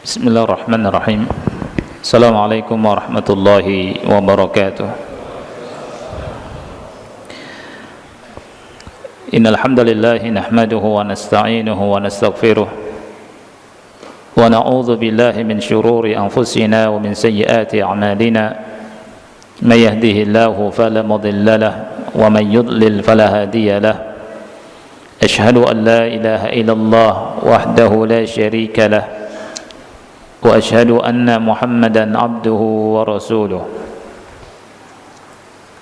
Bismillahirrahmanirrahim. Assalamualaikum warahmatullahi wabarakatuh. Innal hamdalillah nahmaduhu wa nasta'inuhu wa nastaghfiruh wa na'udzu billahi min shururi anfusina wa min sayyiati a'malina. May yahdihillahu fala mudilla lahu wa may yudlil fala hadiya lahu. Ashhadu an la ilaha illallah wahdahu la syarika lahu wa ashhadu anna Muhammadan abduhu wa rasuluh.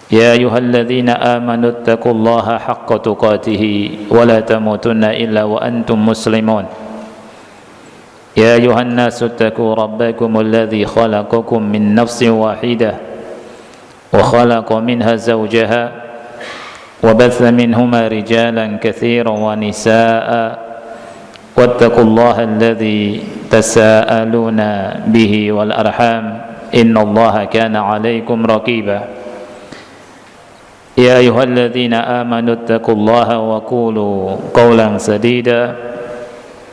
Ya ayyuhalladzina amanu taqullaha haqqa tuqatih wa la tamutunna illa wa antum muslimun. Ya ayyuhan nasu taqu rabbakumul ladzi khalaqakum min nafsin wahidah wa khalaqa minha zawjaha wa batha minhuma rijalan katsiran wa nisaa'a wattaqullaha alladzi tasaaluna bihi wal arham innallaha kana 'alaikum raqiba. Ya ayyuhalladzina amanu taqullaha wa qulu qawlan sadida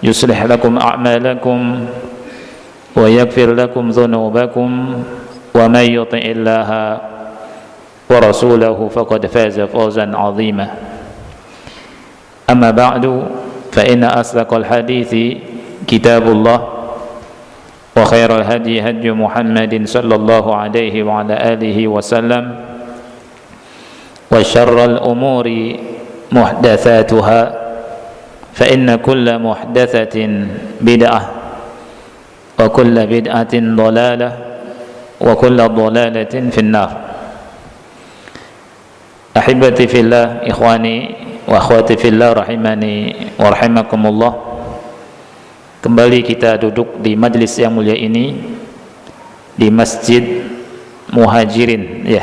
yuslih lakum a'malakum wa yaghfir lakum dhunubakum wa may yuti'illaha wa rasulahu faqad faza fawzan 'azima. Amma ba'du fa inna asdaqal hadithi kitabullah wa khairal hadi hadi Muhammadin sallallahu alaihi wa ala alihi wa sallam wa syarral umuri muhdatsatuha fa inna kulla muhdatsatin bid'ah wa kulla bid'atin dhalalah wa kulla dhalalatin finnar. Ahibati fillah, ikhwani wa akhwati fillah rahimani wa rahimakumullah. Kembali kita duduk di majlis yang mulia ini di Masjid Muhajirin, ya,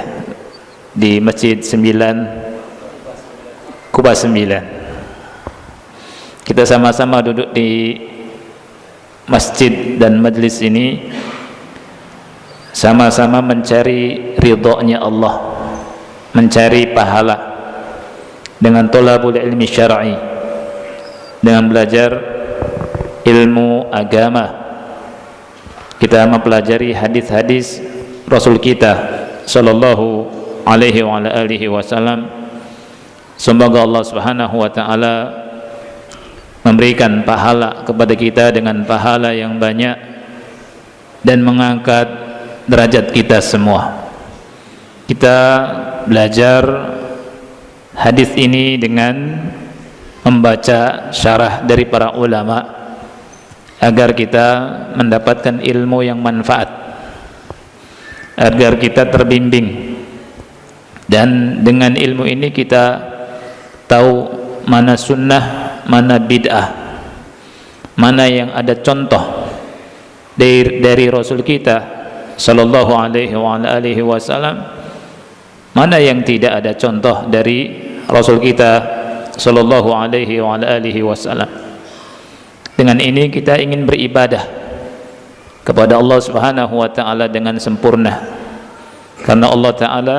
di Masjid 9 Kuba 9. Kita sama-sama duduk di masjid dan majlis ini sama-sama mencari ridhonya Allah, mencari pahala dengan thalabul ilmi syar'i, dengan belajar ilmu agama. Kita mempelajari hadis-hadis Rasul kita sallallahu alaihi wa ala alihi wasallam. Semoga Allah Subhanahu wa taala memberikan pahala kepada kita dengan pahala yang banyak dan mengangkat derajat kita semua. Kita belajar hadis ini dengan membaca syarah dari para ulama agar kita mendapatkan ilmu yang manfaat, agar kita terbimbing, dan dengan ilmu ini kita tahu mana sunnah, mana bid'ah, mana yang ada contoh dari Rasul kita sallallahu alaihi wa alihi wasallam, mana yang tidak ada contoh dari Rasul kita sallallahu alaihi wa alihi wasallam. Dengan ini kita ingin beribadah kepada Allah Subhanahu wa taala dengan sempurna, karena Allah taala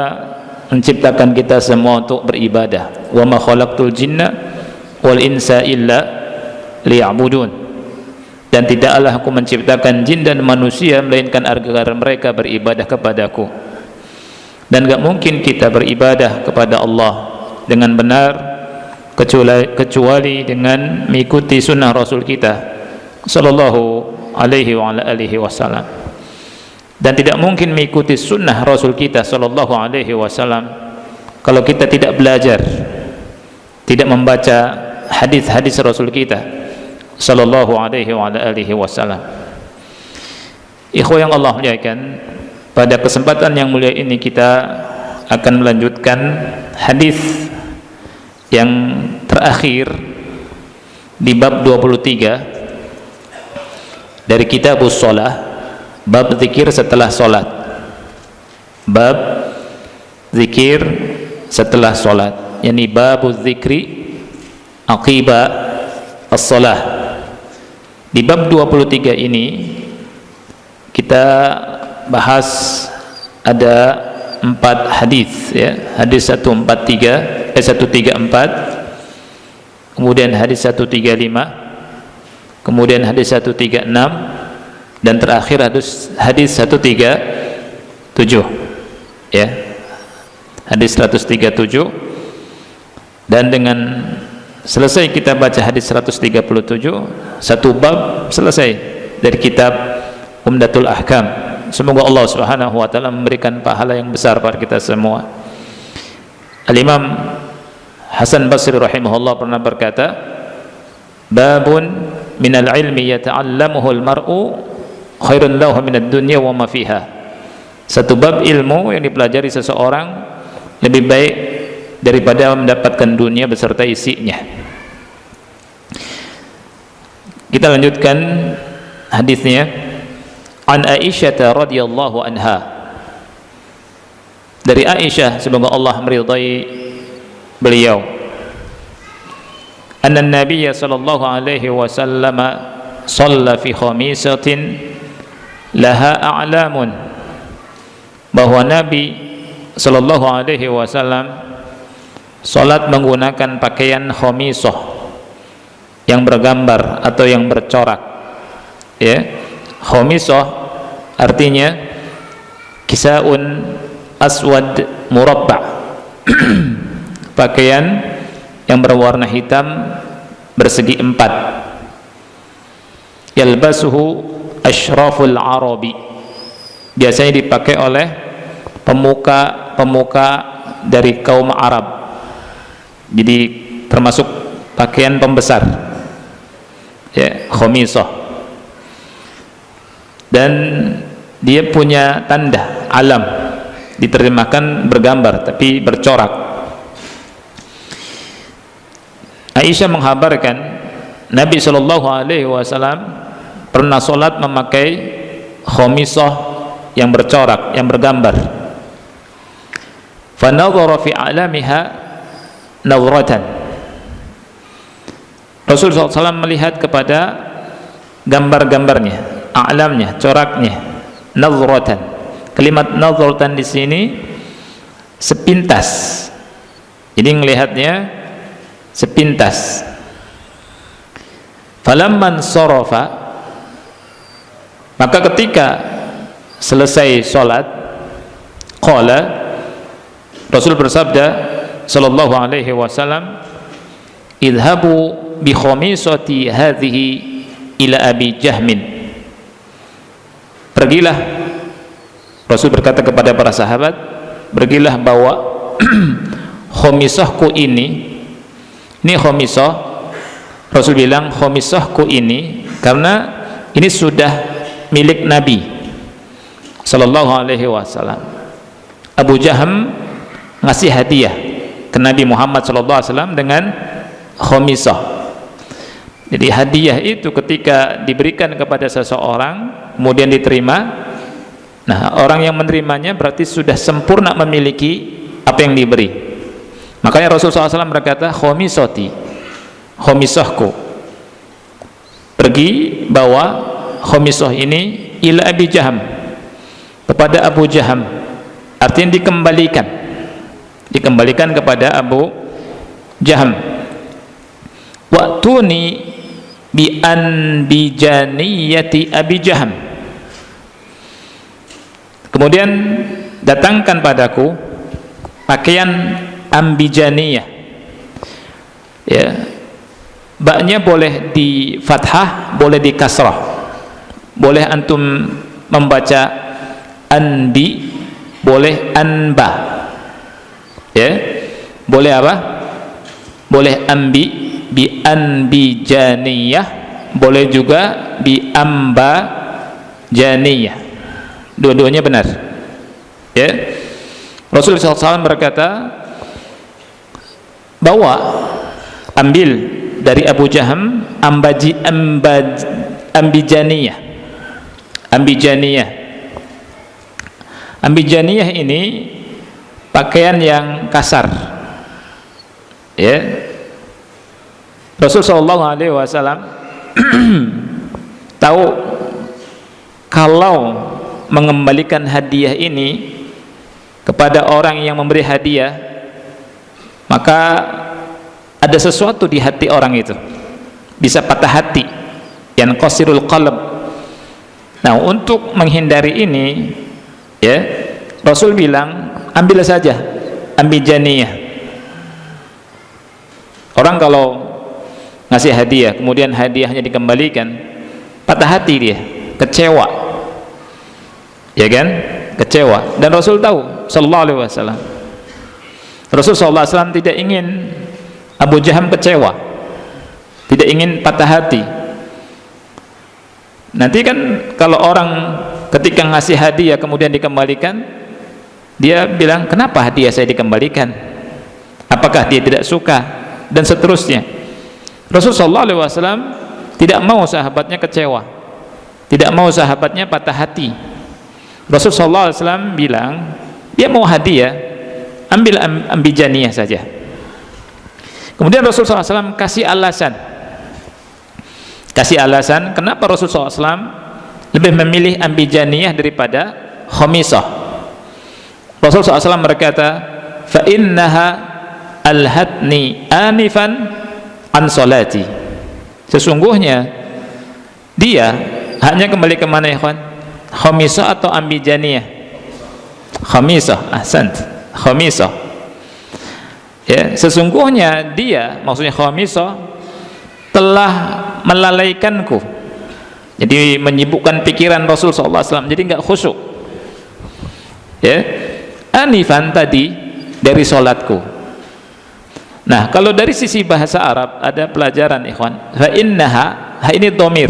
menciptakan kita semua untuk beribadah. Wa ma khalaqtul jinna wal insa illa liya'budun. Dan tidaklah aku menciptakan jin dan manusia melainkan agar mereka beribadah kepadaku. Dan enggak mungkin kita beribadah kepada Allah dengan benar kecuali dengan mengikuti sunnah Rasul kita sallallahu alaihi wa alihi wasallam. Dan tidak mungkin mengikuti sunnah Rasul kita sallallahu alaihi wasallam kalau kita tidak belajar, tidak membaca hadis-hadis Rasul kita sallallahu alaihi wa alihi wasallam. Ikhwah yang Allah muliakan, pada kesempatan yang mulia ini kita akan melanjutkan hadis yang terakhir di bab 23 dari kitabus shalah, bab zikir setelah salat. Bab zikir setelah salat, yakni babuz zikri aqiba as-shalah. Di bab 23 ini kita bahas ada 4 hadis, ya. Hadis 134, kemudian hadis 135, kemudian hadis 136, dan terakhir hadis 137, ya, hadis 137. Dan dengan selesai kita baca hadis 137, satu bab selesai dari kitab Umdatul Ahkam. Semoga Allah Subhanahu wa taala memberikan pahala yang besar pada kita semua. Al-Imam Hasan Basri rahimahullah pernah berkata, babun minal ilmi yata'allamuhu al-mar'u khairun lahu minad dunya wa ma fiha. Satu bab ilmu yang dipelajari seseorang lebih baik daripada mendapatkan dunia beserta isinya. Kita lanjutkan hadisnya. An Aisyah radhiyallahu anha, dari Aisyah semoga Allah meridai beliau, anna Nabiy sallallahu alaihi wasallam shalla fi khamisatin laha a'lamun, bahwa Nabi sallallahu alaihi wasallam salat menggunakan pakaian khamisah yang bergambar atau yang bercorak, ya. Khamisah artinya kisaun aswad murabba, pakaian yang berwarna hitam bersegi empat. Yalbasuhu asyraful arabi, biasanya dipakai oleh pemuka dari kaum Arab, jadi termasuk pakaian pembesar, ya, khamisah. Dan dia punya tanda alam, diterjemahkan bergambar tapi bercorak. Aisyah menghabarkan Nabi sallallahu alaihi wasallam pernah salat memakai khamisah yang bercorak, yang bergambar. Fa nadhara fi alamiha nawratan, Rasulullah SAW melihat kepada gambar-gambarnya, a'lamnya, coraknya, nazratan. Kalimat nazratan di sini sepintas, jadi melihatnya sepintas. Falamman sarafa, maka ketika selesai salat, qala, Rasul bersabda sallallahu alaihi wasallam, idhabu bi khamisati hadhihi ila Abi Jahmin, pergilah, Rasul berkata kepada para sahabat, pergilah bawa khamisahku ini khamisah, Rasul bilang khamisahku ini karena ini sudah milik Nabi sallallahu alaihi wasallam. Abu Jaham ngasih hadiah ke Nabi Muhammad sallallahu alaihi wasallam dengan khamisah. Jadi hadiah itu ketika diberikan kepada seseorang kemudian diterima, nah orang yang menerimanya berarti sudah sempurna memiliki apa yang diberi. Makanya Rasulullah SAW berkata, khamisati, khamisahku, pergi bawa khamisah ini ila Abi Jaham, kepada Abu Jaham, artinya dikembalikan kepada Abu Jaham. Wa'tuni bi anbijaniyati Abi Jaham, kemudian datangkan padaku pakaian ambijaniyah, ya, baknya boleh di fathah, boleh di kasrah, boleh antum membaca anbi, boleh anba, ya, boleh apa, boleh ambi bi anbijaniyah, boleh juga bi amba janiyah, dua-duanya benar, ya. Rasulullah SAW berkata, bawa, ambil dari Abu Jaham ambijaniyah. Ambijaniyah ini pakaian yang kasar, ya. Rasulullah SAW tahu kalau mengembalikan hadiah ini kepada orang yang memberi hadiah, maka ada sesuatu di hati orang itu, bisa patah hati, yang qasirul qalb, Nah, untuk menghindari ini, ya, Rasul bilang, ambil saja ambijaniyah. Orang kalau ngasih hadiah, kemudian hadiahnya dikembalikan, patah hati dia, kecewa, ya kan, kecewa. Dan Rasul tahu, sallallahu alaihi wasallam, Rasul sallallahu alaihi wasallam tidak ingin Abu Jaham kecewa, tidak ingin patah hati. Nanti kan kalau orang ketika ngasih hadiah kemudian dikembalikan, dia bilang, kenapa hadiah saya dikembalikan? Apakah dia tidak suka? Dan seterusnya. Rasulullah SAW tidak mau sahabatnya kecewa, tidak mau sahabatnya patah hati. Rasulullah SAW bilang, dia mau hadiah, ambil ambijaniyah saja. Kemudian Rasulullah SAW kasih alasan kenapa Rasulullah SAW lebih memilih ambijaniyah daripada khamisah. Rasulullah SAW berkata, fa innaha alhatni anifan an salati. Sesungguhnya dia hanya kembali ke mana, ikhwan? Khamisah atau ambijaniyah? Khamisah, ahsant, khamisah. Ya, sesungguhnya dia, maksudnya khamisah, telah melalaikanku. Jadi menyibukkan pikiran Rasul SAW, jadi enggak khusyuk. Ya, anifan tadi dari solatku. Nah, kalau dari sisi bahasa Arab ada pelajaran, ikhwan. Fa innaha, ha ini dhamir.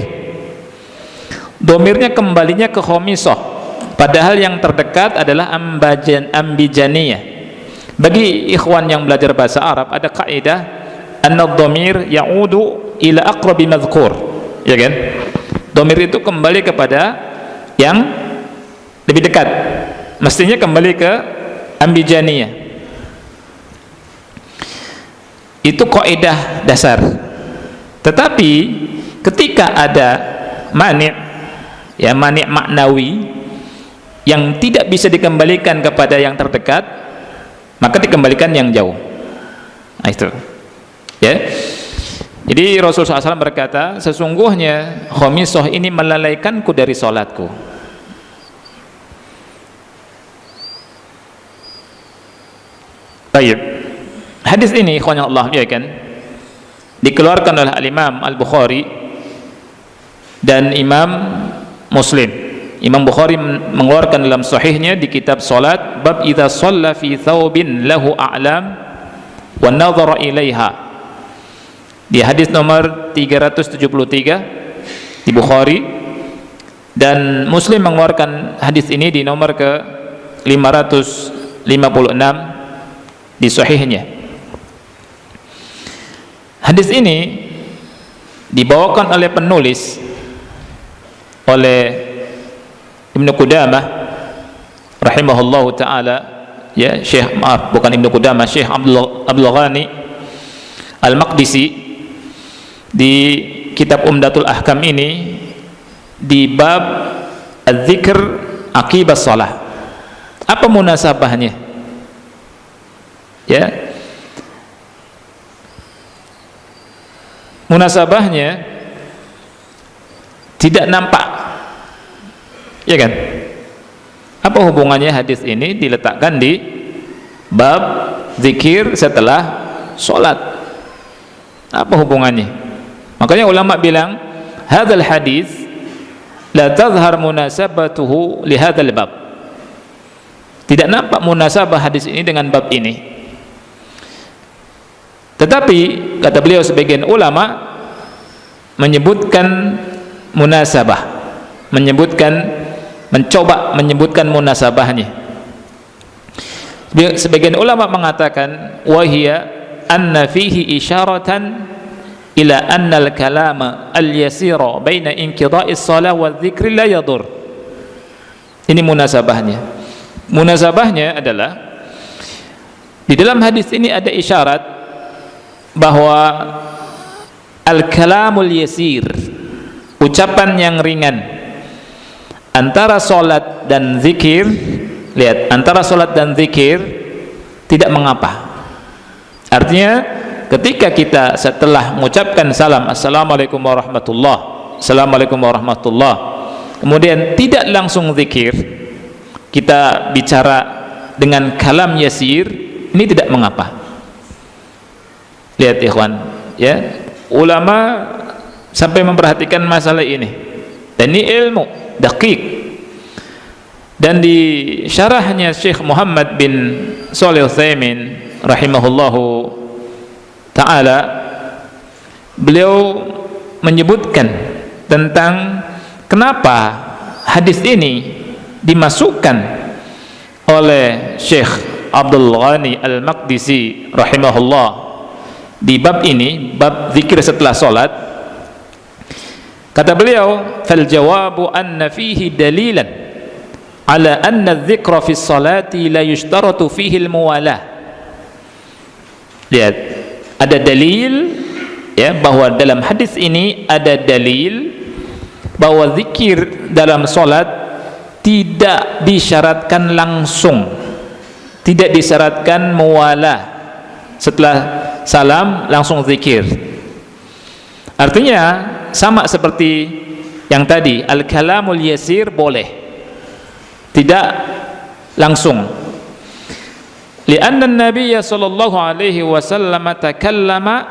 Dhamirnya kembalinya ke khamisah, padahal yang terdekat adalah ambijaniyah. Bagi ikhwan yang belajar bahasa Arab ada kaidah anna dhamir ya'udu ila aqrabi madhkur, ya kan? Dhamir itu kembali kepada yang lebih dekat, mestinya kembali ke ambijaniyah. Itu kaidah dasar. Tetapi ketika ada mani', ya, mani' maknawi yang tidak bisa dikembalikan kepada yang terdekat, maka dikembalikan yang jauh. Nah, itu, ya. Jadi Rasulullah SAW berkata, sesungguhnya khamisah ini melalaikanku dari solatku. Baik, hadis ini, ikhwan Allah, ya kan, dikeluarkan oleh Al-Imam Al-Bukhari dan Imam Muslim. Imam Bukhari mengeluarkan dalam sahihnya di kitab salat, bab idza shalla fi thawbin lahu a'lam wa nadhara ilaiha, di hadis nomor 373 di Bukhari, dan Muslim mengeluarkan hadis ini di nomor ke 556 di sahihnya. Hadis ini dibawakan oleh penulis, oleh Ibnu Qudamah rahimahullahu taala, ya, Syekh, maaf, bukan Ibnu Qudamah, Syekh Abdul Ghani Al-Maqdisi, di kitab Umdatul Ahkam ini, di bab az-zikr aqibas shalah. Apa munasabahnya? Ya, munasabahnya tidak nampak, ya kan? Apa hubungannya hadis ini diletakkan di bab zikir setelah sholat? Apa hubungannya? Makanya ulama bilang, hadzal hadis la tazhar munasabatuhu li hadzal bab. Tidak nampak munasabah hadis ini dengan bab ini. Tetapi kata beliau, sebagian ulama menyebutkan munasabah, mencoba menyebutkan munasabahnya. Sebagian ulama mengatakan, wahia anna fihi isyaratan ila anna al-kalama al-yasira baina inqida'is shalah wa dzikri la yadur. Ini munasabahnya. Munasabahnya adalah di dalam hadis ini ada isyarat bahwa al-kalamul yasir, ucapan yang ringan antara salat dan zikir, lihat, antara salat dan zikir tidak mengapa. Artinya ketika kita setelah mengucapkan salam, assalamualaikum warahmatullah, assalamualaikum warahmatullah, kemudian tidak langsung zikir, kita bicara dengan kalam yasir, ini tidak mengapa. Lihat ikhwan, ya, ulama sampai memperhatikan masalah ini, dan ini ilmu daqiq. Dan di syarahnya Syekh Muhammad bin Shalih Al-Utsaimin rahimahullahu ta'ala, beliau menyebutkan tentang kenapa hadis ini dimasukkan oleh Syekh Abdul Ghani Al-Maqdisi rahimahullah di bab ini, bab zikir setelah salat. Kata beliau, fal jawabu anna fihi dalilan ala anna dzikra fi sholati la yushtaratu fihi al-muwalah. Lihat, ada dalil, ya, bahwa dalam hadis ini ada dalil bahwa zikir dalam salat tidak disyaratkan langsung, tidak disyaratkan muwalah, setelah salam langsung zikir. Artinya sama seperti yang tadi, al-kalamul yasir boleh, tidak langsung. Lianna an-nabiy sallallahu alaihi wasallam takallama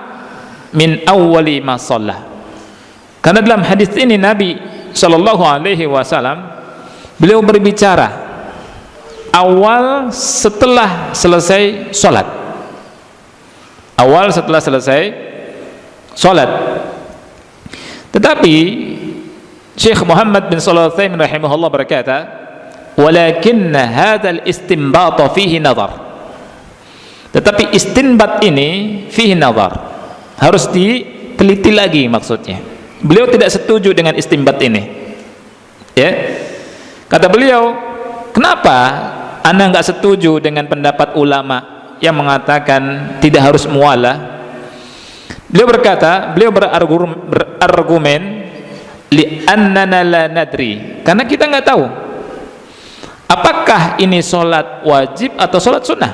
min awwali ma shalla. Karena dalam hadis ini Nabi sallallahu alaihi wasallam beliau berbicara awal setelah selesai salat. Awal setelah selesai salat. Tetapi Syekh Muhammad bin Shalih Al-Utsaimin rahimahullah berkata, walakinna hadzal istinbat fihi nazar. Tetapi istinbat ini fihi nazar, harus diteliti lagi maksudnya. Beliau tidak setuju dengan istinbat ini, ya. Kata beliau, kenapa Anda enggak setuju dengan pendapat ulama yang mengatakan tidak harus muwalah? Beliau berkata, beliau berargumen li annana la nadri, karena kita enggak tahu apakah ini sholat wajib atau sholat sunnah,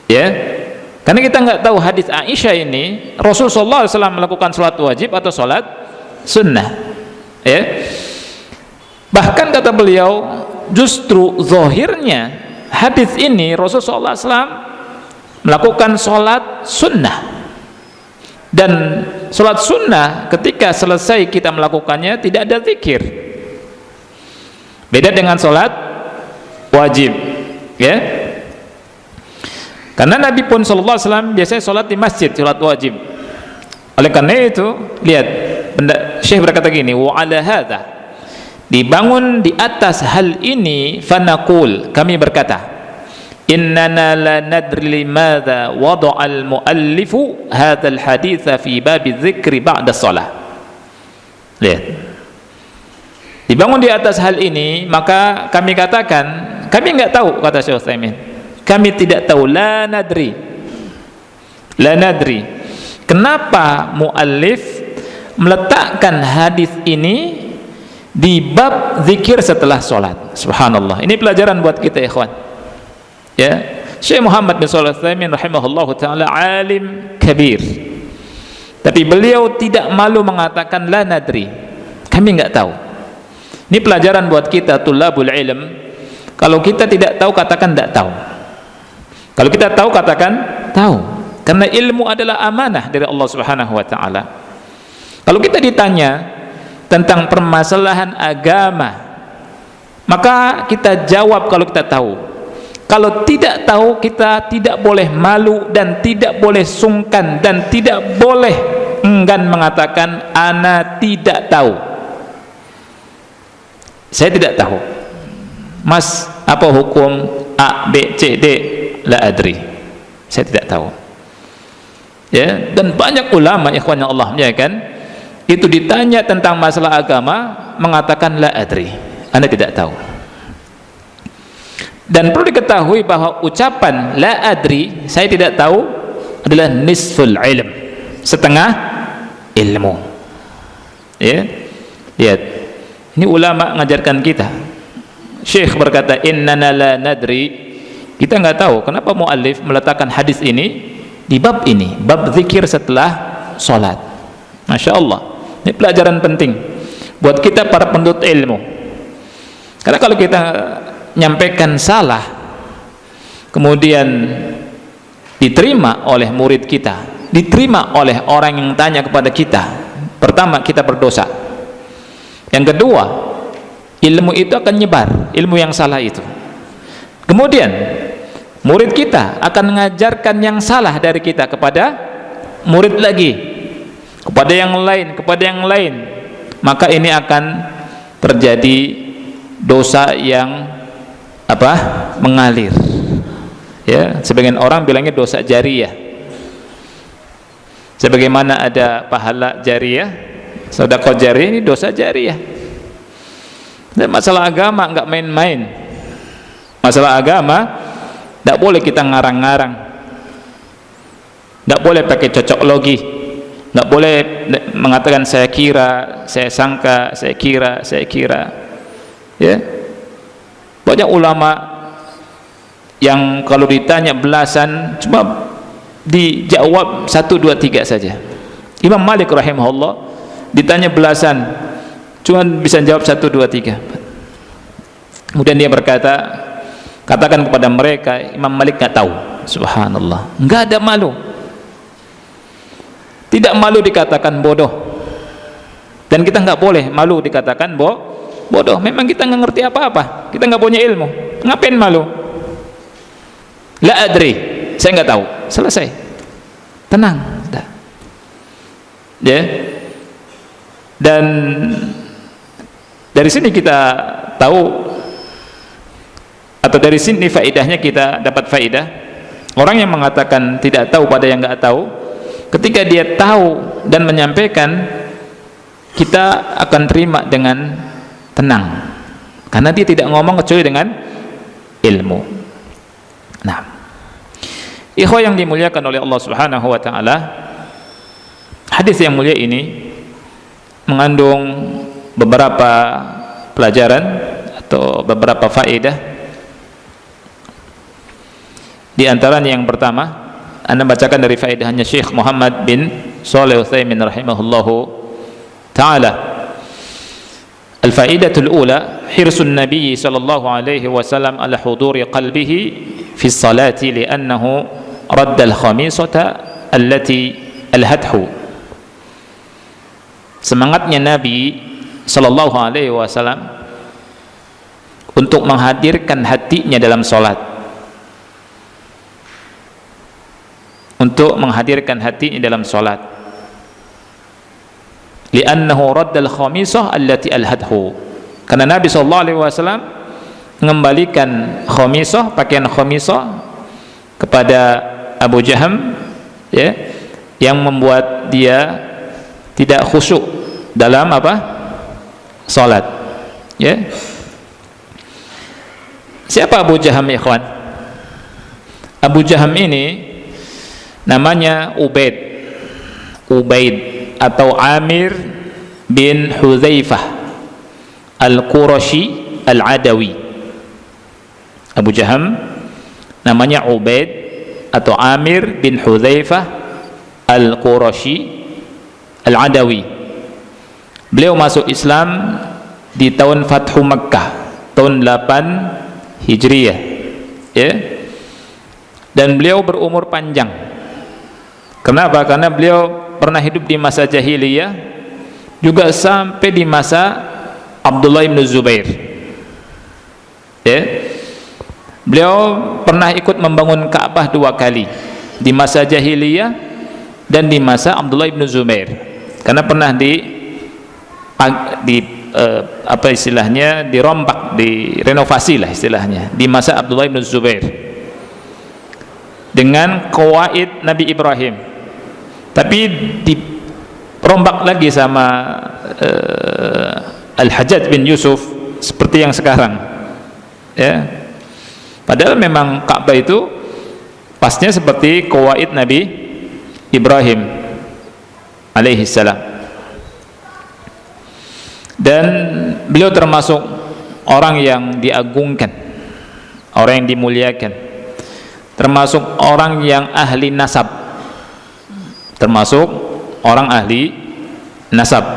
ya. Karena kita nggak tahu hadis Aisyah ini Rasulullah SAW melakukan sholat wajib atau sholat sunnah, ya. Bahkan kata beliau, justru zahirnya hadis ini Rasulullah SAW melakukan sholat sunnah, dan sholat sunnah ketika selesai kita melakukannya tidak ada zikir. Beda dengan sholat wajib, ya. Karena Nabi pun sallallahu alaihi wasallam biasanya sholat di masjid, sholat wajib. Oleh karena itu, lihat, Syekh berkata gini, wa ala hadza, dibangun di atas hal ini, fanaqul, kami berkata, innana la nadri limadza wada'a al-muallifu hadzal haditsa fi bab dzikri ba'da shalah. Lihat, dibangun di atas hal ini, maka kami katakan, kami enggak tahu, kata Syekh Utsaimin, kami tidak tahu, la nadri, kenapa muallif meletakkan hadis ini di bab zikir setelah sholat. Subhanallah, ini pelajaran buat kita ikhwan, ya. Syekh Muhammad bin Shalih Al-Utsaimin rahimahullahu ta'ala alim kabir, tapi beliau tidak malu mengatakan la nadri, kami enggak tahu. Ini pelajaran buat kita tulabul ilm. Kalau kita tidak tahu, katakan tidak tahu. Kalau kita tahu, katakan tahu. Karena ilmu adalah amanah dari Allah Subhanahu wa ta'ala. Kalau kita ditanya tentang permasalahan agama, maka kita jawab kalau kita tahu. Kalau tidak tahu, kita tidak boleh malu dan tidak boleh sungkan dan tidak boleh enggan mengatakan ana tidak tahu. Saya tidak tahu. Mas, apa hukum A, B, C, D? La adri, saya tidak tahu, ya. Dan banyak ulama ikhwan yang Allah muliakan itu ditanya tentang masalah agama mengatakan la adri, Anda tidak tahu. Dan perlu diketahui bahwa ucapan la adri, saya tidak tahu, adalah nisful ilm, setengah ilmu, ya. Lihat, ini ulama mengajarkan kita. Syekh berkata, innana la nadri, kita nggak tahu kenapa muallif meletakkan hadis ini di bab ini, bab zikir setelah sholat. Masya Allah, ini pelajaran penting. buat kita para penuntut ilmu. Karena kalau kita nyampaikan salah kemudian diterima oleh murid kita, diterima oleh orang yang tanya kepada kita, pertama kita berdosa. Yang kedua, ilmu itu akan nyebar, ilmu yang salah itu. Kemudian murid kita akan mengajarkan yang salah dari kita kepada murid lagi, kepada yang lain, kepada yang lain. Maka ini akan terjadi dosa yang mengalir. Ya, sebagian orang bilangnya dosa jariyah. Sebagaimana ada pahala jariyah, sedekah jariyah, ini dosa jariyah. Dan masalah agama enggak main-main. Masalah agama enggak boleh kita ngarang-ngarang. Enggak boleh pakai cocok logi. Enggak boleh mengatakan saya kira, saya sangka, saya kira. Ya. Banyak ulama yang kalau ditanya belasan cuma dijawab 1, 2, 3 saja. Imam Malik rahimahullah ditanya belasan cuma bisa jawab 1, 2, 3. Kemudian dia berkata, katakan kepada mereka, Imam Malik nggak tahu. Subhanallah, nggak ada malu, tidak malu dikatakan bodoh. Dan kita nggak boleh malu dikatakan bodoh. Memang kita nggak ngerti apa-apa, kita nggak punya ilmu, ngapain malu? La adri, saya nggak tahu, selesai, tenang. Ya. Dan dari sini kita tahu, atau dari sini faedahnya kita dapat faedah, orang yang mengatakan tidak tahu pada yang nggak tahu, ketika dia tahu dan menyampaikan, kita akan terima dengan tenang, karena dia tidak ngomong kecuali dengan ilmu. Nah, ikhwah yang dimuliakan oleh Allah Subhanahu wa taala, hadis yang mulia ini mengandung beberapa pelajaran atau beberapa faedah. Di antaranya yang pertama, Anda bacakan dari faedahnya Syekh Muhammad bin Shalih Utsaimin rahimahullahu taala. Al-faedatul ula, hirsun Nabi sallallahu alaihi wasallam ala huduri qalbihi fi salati li'annahu radda al-khamisata allati al-hadhu. Semangatnya Nabi sallallahu alaihi wasallam untuk menghadirkan hatinya dalam salat, untuk menghadirkan hatinya dalam salat, li'annahu raddal khamisah allati alhadhu, karena Nabi sallallahu alaihi wasallam mengembalikan khamisah, pakaian khamisah kepada Abu Jaham, ya, yang membuat dia tidak khusyuk dalam salat, ya. Siapa Abu Jaham, ikhwan? Abu Jaham ini namanya Ubaid atau Amir bin Hudzaifah Al-Qurashi Al-Adawi. Abu Jaham namanya Ubaid atau Amir bin Hudzaifah Al-Qurashi Al-Adawi. Beliau masuk Islam di tahun Fathu Makkah, tahun 8 Hijriyah, ya. Dan beliau berumur panjang. Kenapa? Karena beliau pernah hidup di masa jahiliyah, juga sampai di masa Abdullah bin Zubair, ya. Beliau pernah ikut membangun Ka'bah 2 kali, di masa jahiliyah dan di masa Abdullah bin Zubair, karena pernah dirombak, direnovasi lah istilahnya, di masa Abdullah bin Zubair dengan qawaid Nabi Ibrahim, tapi dirombak lagi sama Al-Hajjaj bin Yusuf seperti yang sekarang, ya. Padahal memang Ka'bah itu pasnya seperti qawaid Nabi Ibrahim alaihi salam. Dan beliau termasuk orang yang diagungkan, orang yang dimuliakan, termasuk orang yang ahli nasab, termasuk orang ahli nasab.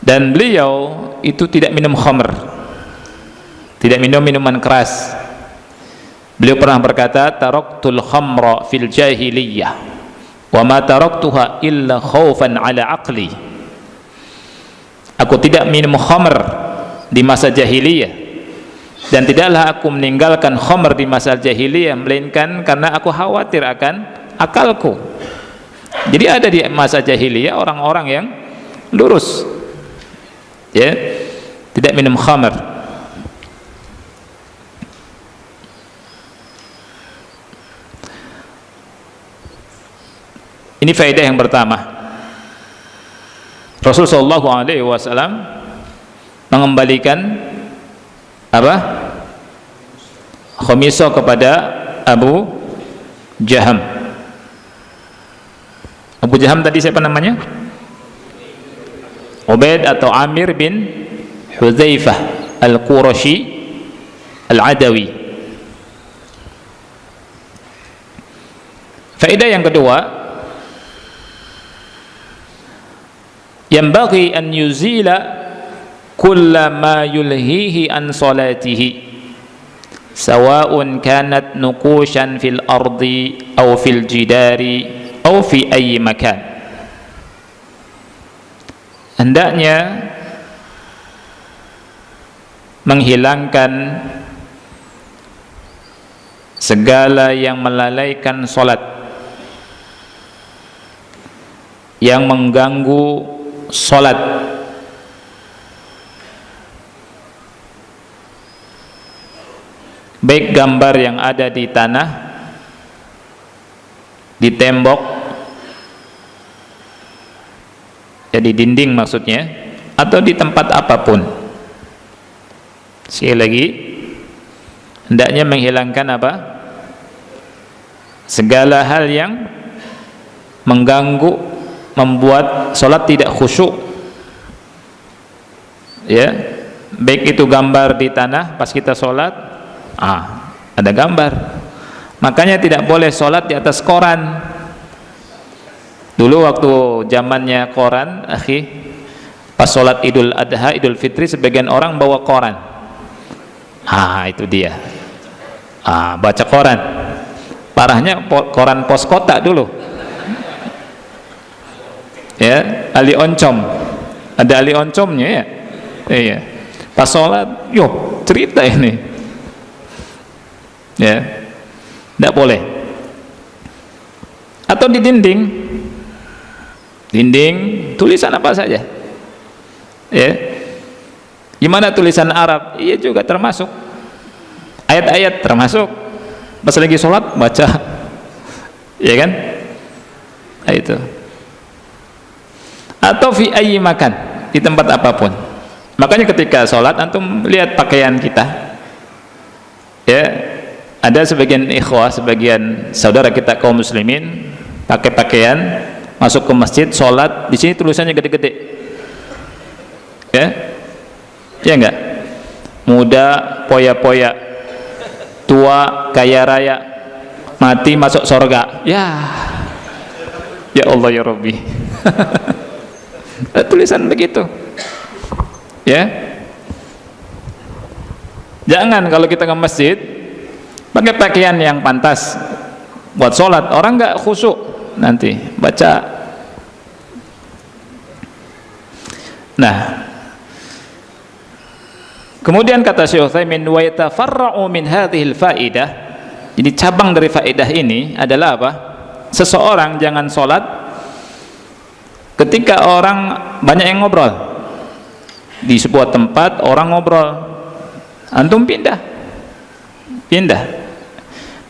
Dan beliau itu tidak minum khamr, tidak minum minuman keras. Beliau pernah berkata, taraktul khamra fil jahiliyah wa ma taraktuha illa khaufan ala aqli. Aku tidak minum khamr di masa jahiliyah, dan tidaklah aku meninggalkan khamr di masa jahiliyah melainkan karena aku khawatir akan akalku. Jadi ada di masa jahiliyah orang-orang yang lurus, ya, tidak minum khamr. Ini faedah yang pertama. Rasulullah SAW mengembalikan apa? Khamisah kepada Abu Jaham. Abu Jaham tadi siapa namanya? Ubaid atau Amir bin Hudzaifah Al-Qurashi Al-Adawi. Faedah yang kedua, yanbaghi an yuzila kulla ma yulhihi an salatihi sawa'un kanat nuqushan fil ardi aw fil jidari aw fi ayyi makan. Hendaknya menghilangkan segala yang melalaikan salat, yang mengganggu salat, baik gambar yang ada di tanah, di tembok, ya di dinding maksudnya, atau di tempat apapun. Sekali lagi, hendaknya menghilangkan apa? Segala hal yang mengganggu, membuat salat tidak khusyuk, ya, baik itu gambar di tanah pas kita salat, ada gambar, makanya tidak boleh salat di atas koran. Dulu waktu zamannya koran, akhi, pas salat Idul Adha, Idul Fitri, sebagian orang bawa koran. Itu dia, baca koran. Parahnya koran pos kota dulu, ya, ali oncom, ada ali oncomnya, ya, iya. Pas sholat, cerita ini, ya, tidak boleh. Atau di dinding, tulisan apa saja, ya. Gimana tulisan Arab? Iya juga termasuk, ayat-ayat termasuk. Pas lagi sholat baca, ya kan? Itu. Atau fi ayyi makan, di tempat apapun. Makanya ketika sholat antum lihat pakaian kita, ya, ada sebagian ikhwah, sebagian saudara kita kaum muslimin pakai pakaian masuk ke masjid sholat, di sini tulisannya gede-gede, ya enggak, muda poya-poya, tua kaya raya, mati masuk surga, ya Allah ya Rabbi. Tulisan begitu, ya. Jangan kalau kita ke masjid pakai pakaian yang pantas buat sholat, orang nggak khusyuk nanti baca. Nah, kemudian kata Syekh Utsaimin, wa yatafarra'u min hadhil faidah. Jadi cabang dari faedah ini adalah apa? Seseorang jangan sholat ketika orang banyak yang ngobrol. Di sebuah tempat orang ngobrol, antum pindah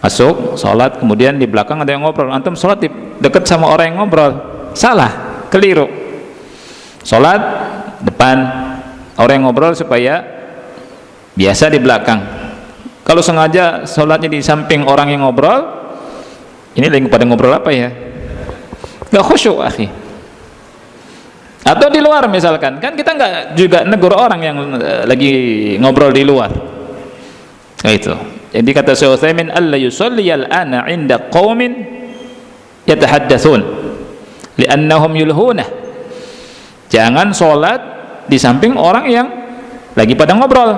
masuk sholat, kemudian di belakang ada yang ngobrol, antum sholat di dekat sama orang yang ngobrol, salah, keliru. Sholat depan orang yang ngobrol supaya biasa di belakang. Kalau sengaja sholatnya di samping orang yang ngobrol, ini lagi pada ngobrol apa ya? Gak khusyuk, akhi. Atau di luar misalkan, kan kita nggak juga negur orang yang lagi ngobrol di luar. Itu. Jadi kata Syekh Utsaimin, alla yusalli al-ana 'inda qaumin yatahaddatsun li'annahum yulhuna. Jangan sholat di samping orang yang lagi pada ngobrol,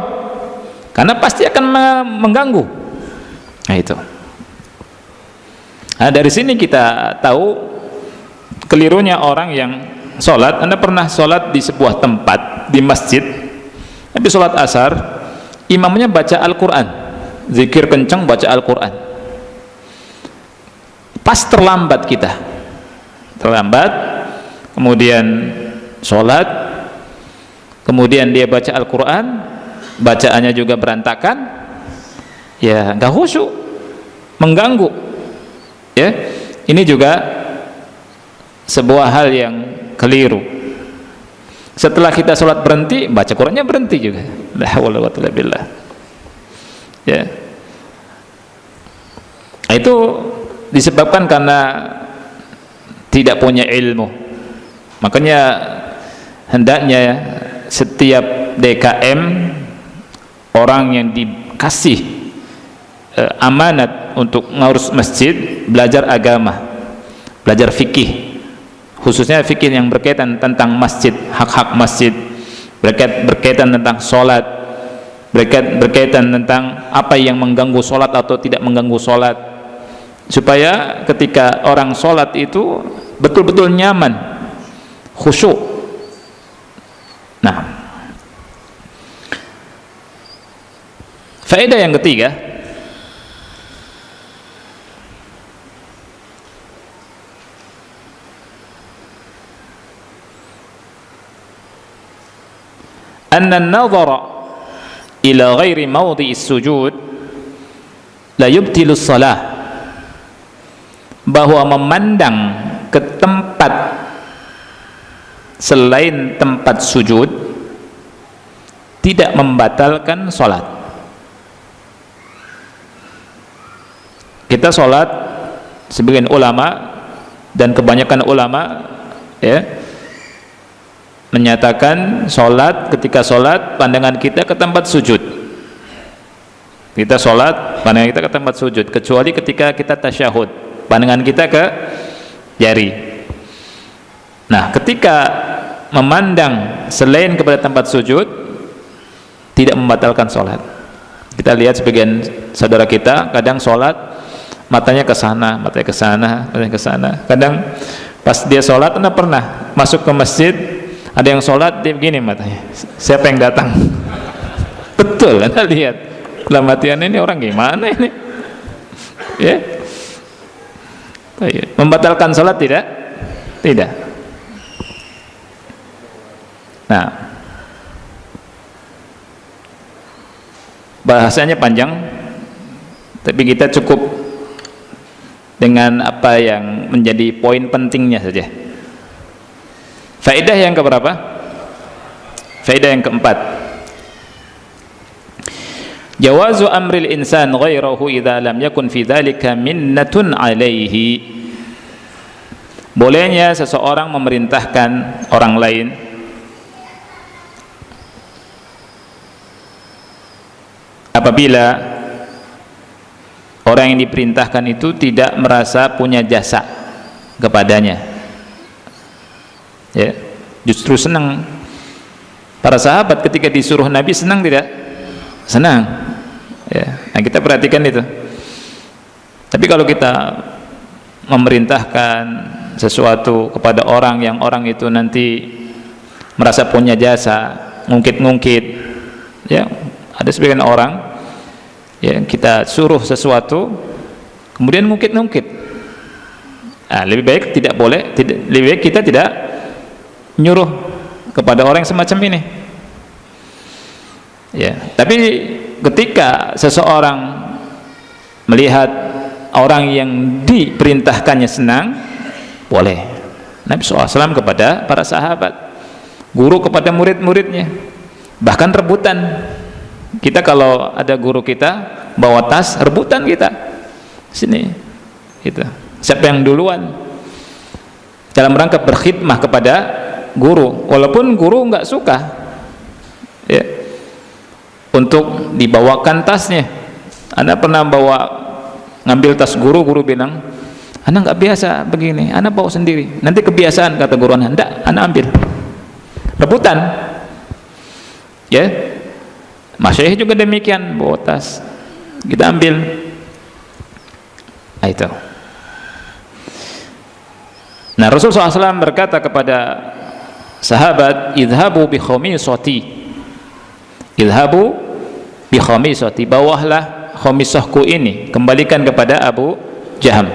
karena pasti akan mengganggu. Nah itu. Nah, dari sini kita tahu kelirunya orang yang sholat. Anda pernah sholat di sebuah tempat, di masjid, tapi sholat asar, imamnya baca Al-Quran, zikir kencang, baca Al-Quran. Pas terlambat kita, kemudian sholat, kemudian dia baca Al-Quran, bacaannya juga berantakan, ya nggak khusyuk, mengganggu, ya. Ini juga sebuah hal yang keliru. Setelah kita sholat berhenti, baca Qurannya berhenti juga. La haula wa quwwata illa billah. Ya, itu disebabkan karena tidak punya ilmu. Makanya hendaknya setiap DKM, orang yang dikasih amanat untuk ngurus masjid, belajar agama, belajar fikih, khususnya fikih yang berkaitan tentang masjid, hak-hak masjid, berkaitan tentang sholat, berkaitan tentang apa yang mengganggu sholat atau tidak mengganggu sholat, supaya ketika orang sholat itu betul-betul nyaman, khusyuk. Nah, faedah yang ketiga, anna an-nadhara ila ghairi mawdi'is sujud la yubtilu shalah, bahwa memandang ke tempat selain tempat sujud tidak membatalkan sholat. Kita sholat, sebagian ulama dan kebanyakan ulama, ya, menyatakan sholat, ketika sholat pandangan kita ke tempat sujud. Kita sholat, pandangan kita ke tempat sujud, kecuali ketika kita tasyahud, pandangan kita ke jari. Nah, ketika memandang selain kepada tempat sujud tidak membatalkan sholat. Kita lihat sebagian saudara kita kadang sholat matanya ke sana, matanya ke sana, matanya ke sana. Kadang pas dia sholat, Anda pernah masuk ke masjid, ada yang sholat dia begini matanya, siapa yang datang? Betul, Anda lihat dalam hatian ini orang gimana ini, ya. Membatalkan sholat tidak? Tidak. Nah, bahasanya panjang, tapi kita cukup dengan apa yang menjadi poin pentingnya saja. Faedah yang keberapa? Faedah yang keempat, jawazu amril insan ghairahu idza lam yakun fi dzalika minnatun alaihi, bolehnya seseorang memerintahkan orang lain apabila orang yang diperintahkan itu tidak merasa punya jasa kepadanya, ya, justru senang. Para sahabat ketika disuruh Nabi senang tidak? Senang, ya. Nah, kita perhatikan itu. Tapi kalau kita memerintahkan sesuatu kepada orang yang orang itu nanti merasa punya jasa, ngungkit-ngungkit, ya, ada sebagian orang, ya, kita suruh sesuatu kemudian ngungkit-ngungkit. Nah, lebih baik tidak boleh, lebih baik kita tidak nyuruh kepada orang yang semacam ini, ya. Tapi ketika seseorang melihat orang yang diperintahkannya senang, boleh. Nabi SAW kepada para sahabat, guru kepada murid-muridnya, bahkan rebutan. Kita kalau ada guru kita bawa tas, rebutan kita sini, gitu. Siapa yang duluan, dalam rangka berkhidmah kepada guru, walaupun guru nggak suka, ya, untuk dibawakan tasnya. Anda pernah ngambil tas guru, guru bilang, Anda nggak biasa begini, Anda bawa sendiri, nanti kebiasaan, kata guru Anda. Enggak, Anda ambil. Rebutan, Ya, masyayikh juga demikian, bawa tas, kita ambil. Nah, itu. Nah, Rasulullah SAW berkata kepada sahabat, idhabu bi khamisati, idhabu bi khamisati, bawahlah khamisahku ini, kembalikan kepada Abu Jaham.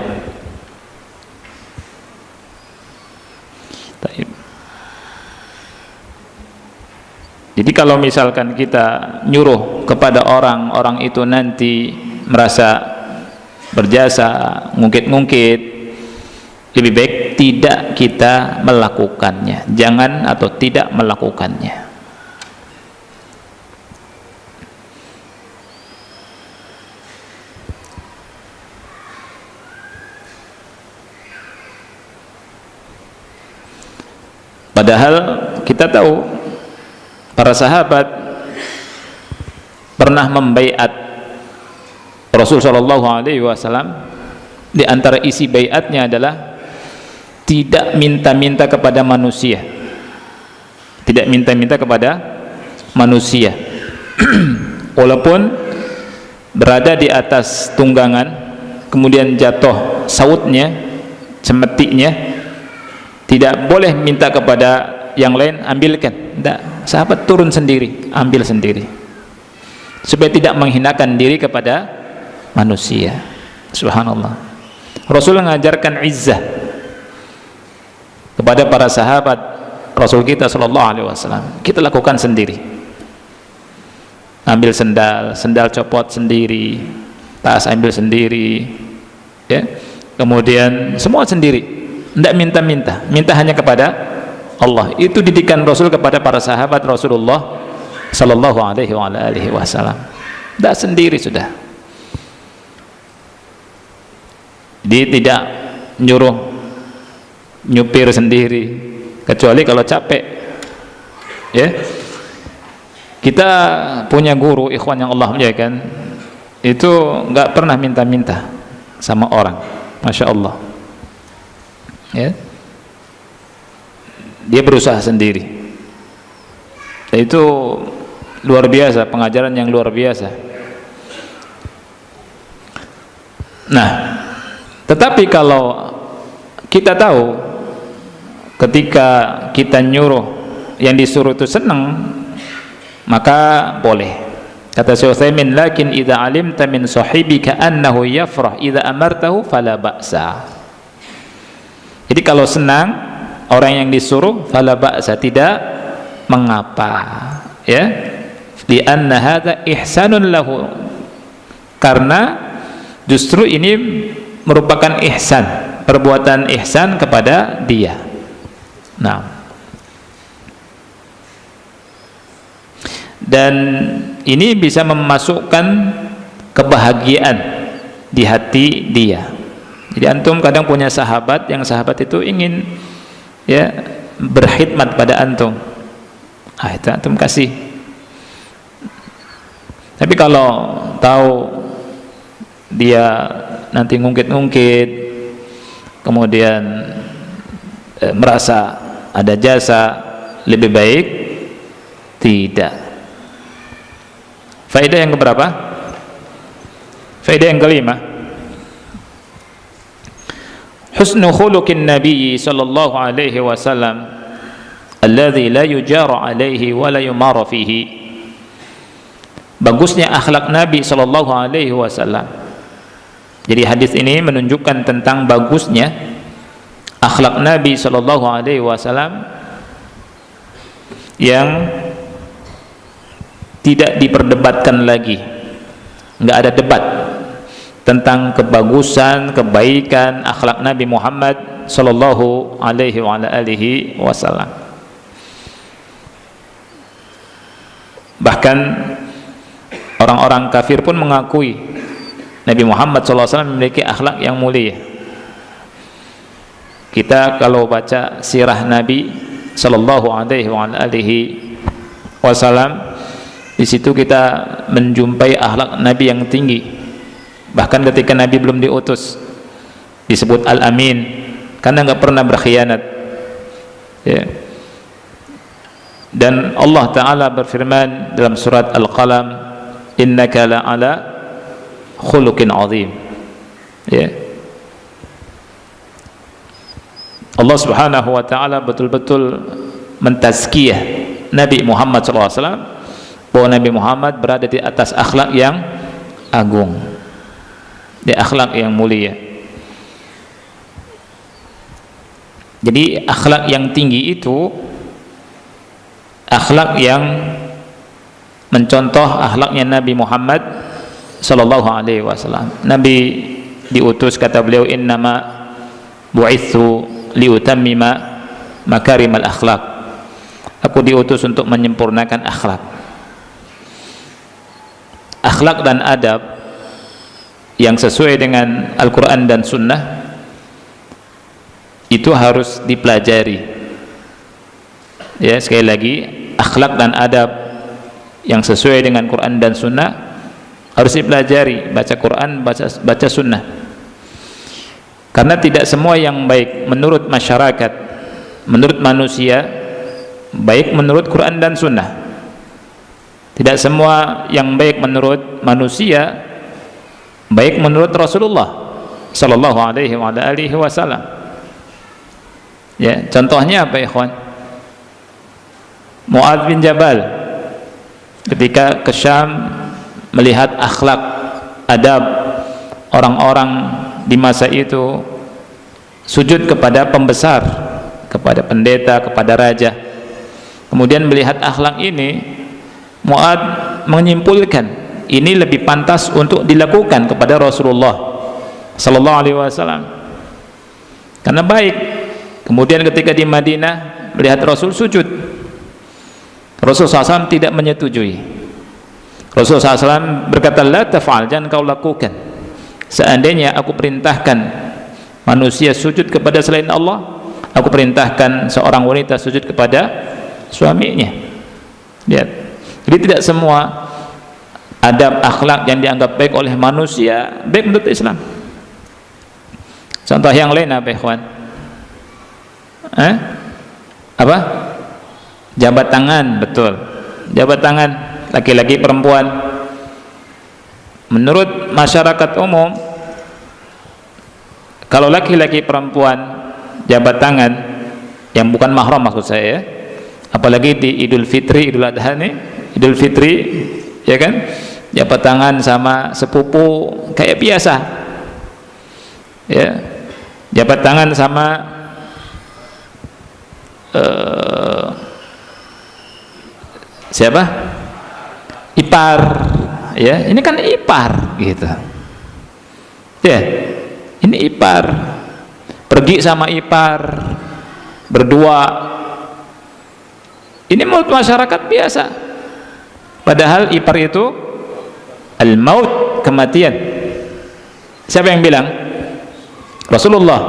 Jadi kalau misalkan kita nyuruh kepada orang itu nanti merasa berjasa, ngungkit-ngungkit, lebih baik tidak kita melakukannya. Jangan atau tidak melakukannya. Padahal kita tahu para sahabat pernah membaiat Rasul sallallahu alaihi wasallam. Di antara isi baiatnya adalah tidak minta-minta kepada manusia. Tidak minta-minta kepada manusia. Walaupun berada di atas tunggangan, kemudian jatuh sautnya, cemetiknya, tidak boleh minta kepada yang lain, ambilkan. Tidak, sahabat turun sendiri, ambil sendiri, supaya tidak menghinakan diri kepada manusia. Subhanallah. Rasul mengajarkan izzah kepada para sahabat Rasul kita sallallahu alaihi wasallam. Kita lakukan sendiri. Ambil sendal, sendal copot sendiri, tas ambil sendiri, ya. Kemudian semua sendiri. Tidak minta-minta, minta hanya kepada Allah. Itu didikan Rasul kepada para sahabat Rasulullah sallallahu alaihi wasallam. Tidak sendiri sudah. Dia tidak nyuruh nyupir sendiri, kecuali kalau capek. Ya. Kita punya guru ikhwan yang Allah muliakan, itu enggak pernah minta-minta sama orang. Masya Allah. Ya. Dia berusaha sendiri. Dan itu luar biasa, pengajaran yang luar biasa. Nah, tetapi kalau kita tahu ketika kita nyuruh yang disuruh itu senang, maka boleh. Kata Syekh Utsaimin, lakin idza alimta min sahibika annahu yafrah idza amartahu fala ba'sa. Jadi kalau senang orang yang disuruh, fala ba'sa, tidak mengapa, ya. Li anna hadza ihsanun lahu, karena justru ini merupakan ihsan, perbuatan ihsan kepada dia. Nah, dan ini bisa memasukkan kebahagiaan di hati dia. Jadi antum kadang punya sahabat, yang sahabat itu ingin, ya, berkhidmat pada antum. Ah, itu antum kasih. Tapi kalau tahu dia nanti ngungkit-ngungkit, kemudian merasa ada jasa, lebih baik tidak. Faedah yang keberapa? Faedah yang kelima. Husnu khuluqin Nabi sallallahu alaihi wasallam alladhi la yujara alaihi wa la yumara fihi. Bagusnya akhlak Nabi sallallahu alaihi wasallam. Jadi hadis ini menunjukkan tentang bagusnya akhlak Nabi sallallahu alaihi wasallam yang tidak diperdebatkan lagi. Enggak ada debat tentang kebagusan, kebaikan akhlak Nabi Muhammad sallallahu alaihi wasallam. Bahkan orang-orang kafir pun mengakui Nabi Muhammad SAW memiliki akhlak yang mulia. Kita kalau baca sirah Nabi sallallahu alaihi wasallam, di situ kita menjumpai akhlak Nabi yang tinggi. Bahkan ketika Nabi belum diutus disebut Al-Amin, karena nggak pernah berkhianat, ya. Dan Allah Ta'ala berfirman dalam surat Al-Qalam, innaka la'ala khuluqin azim. Ya, Allah Subhanahu wa Ta'ala betul-betul mentazkiyah Nabi Muhammad SAW, bahwa Nabi Muhammad berada di atas akhlak yang agung, di akhlak yang mulia. Jadi akhlak yang tinggi itu akhlak yang mencontoh akhlaknya Nabi Muhammad sallallahu alaihi wasallam. Nabi diutus, kata beliau, innama bu'itsu liutammima makarimal akhlak. Aku diutus untuk menyempurnakan akhlak. Akhlak dan adab yang sesuai dengan Al-Quran dan Sunnah itu harus dipelajari. Ya, sekali lagi, akhlak dan adab yang sesuai dengan Quran dan Sunnah harus dipelajari. Baca Quran, baca Sunnah. Karena tidak semua yang baik menurut masyarakat, menurut manusia, baik menurut Quran dan Sunnah. Tidak semua yang baik menurut manusia baik menurut Rasulullah sallallahu alaihi wasallam. Ya, contohnya apa, ikhwan? Mu'adz bin Jabal ketika ke Syam melihat akhlak, adab orang-orang di masa itu, sujud kepada pembesar, kepada pendeta, kepada raja. Kemudian melihat akhlak ini, Mu'adz menyimpulkan ini lebih pantas untuk dilakukan kepada Rasulullah sallallahu alaihi wasallam karena baik. Kemudian ketika di Madinah melihat Rasul sujud, Rasulullah SAW tidak menyetujui. Rasulullah SAW berkata, la taf'al, jangan kau lakukan. Seandainya aku perintahkan manusia sujud kepada selain Allah, aku perintahkan seorang wanita sujud kepada suaminya. Lihat, jadi tidak semua adab akhlak yang dianggap baik oleh manusia baik menurut Islam. Contoh yang lain apa, ikhwan? Apa? Jabat tangan, betul. Jabat tangan laki-laki perempuan. Menurut masyarakat umum, kalau laki-laki perempuan jabat tangan yang bukan mahram maksud saya, apalagi di Idul Fitri, Idul Adha nih, Idul Fitri, ya kan? Jabat tangan sama sepupu kayak biasa. Ya. Jabat tangan sama siapa? Ipar, ya, ini kan ipar gitu. Ya, ini ipar. Pergi sama ipar berdua. Ini menurut masyarakat biasa. Padahal ipar itu al-maut, kematian. Siapa yang bilang? Rasulullah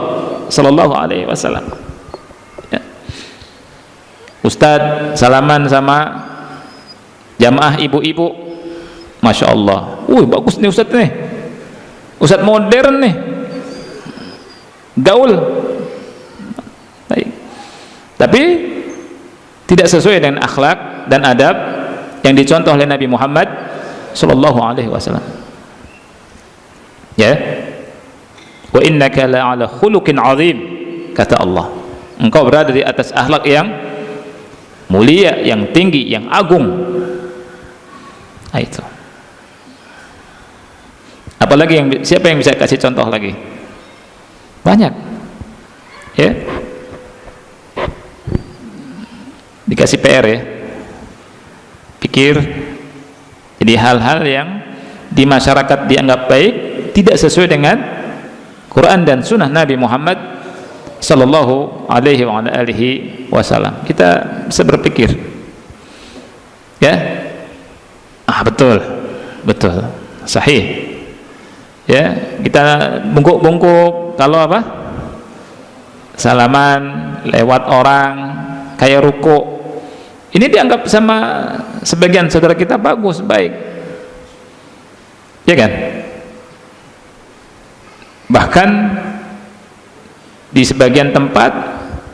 sallallahu alaihi wasallam. Ya. Ustadz salaman sama jamaah ibu-ibu, masya Allah, bagus nih Ustadz nih, Ustadz modern nih, gaul. Baik. Tapi tidak sesuai dengan akhlak dan adab yang dicontoh oleh Nabi Muhammad sallallahu alaihi wasallam. Ya, wa innaka la'ala khuluqin azim, kata Allah, engkau berada di atas akhlak yang mulia, yang tinggi, yang agung. Nah, itu. Apalagi siapa yang bisa kasih contoh lagi? Banyak. Ya. Dikasih PR ya. Pikir. Jadi hal-hal yang di masyarakat dianggap baik tidak sesuai dengan Quran dan Sunnah Nabi Muhammad sallallahu alaihi wasallam. Kita bisa berpikir, ya, betul, sahih. Ya, kita bungkuk-bungkuk kalau apa? Salaman lewat orang, kayak ruku. Ini dianggap sama sebagian saudara kita bagus, baik, ya kan? Bahkan di sebagian tempat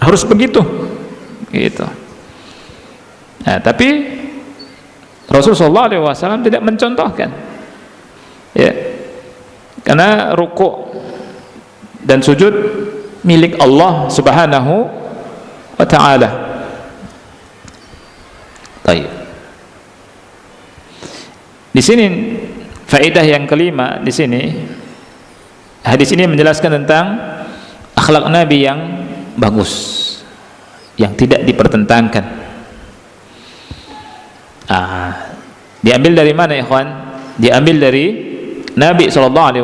harus begitu, gitu. Nah, tapi Rasulullah SAW tidak mencontohkan, ya, karena rukuk dan sujud milik Allah Subhanahu wa ta'ala. Baik. Di sini faedah yang kelima, di sini hadis ini menjelaskan tentang akhlak Nabi yang bagus, yang tidak dipertentangkan. Diambil dari mana, ikhwan? Diambil dari Nabi SAW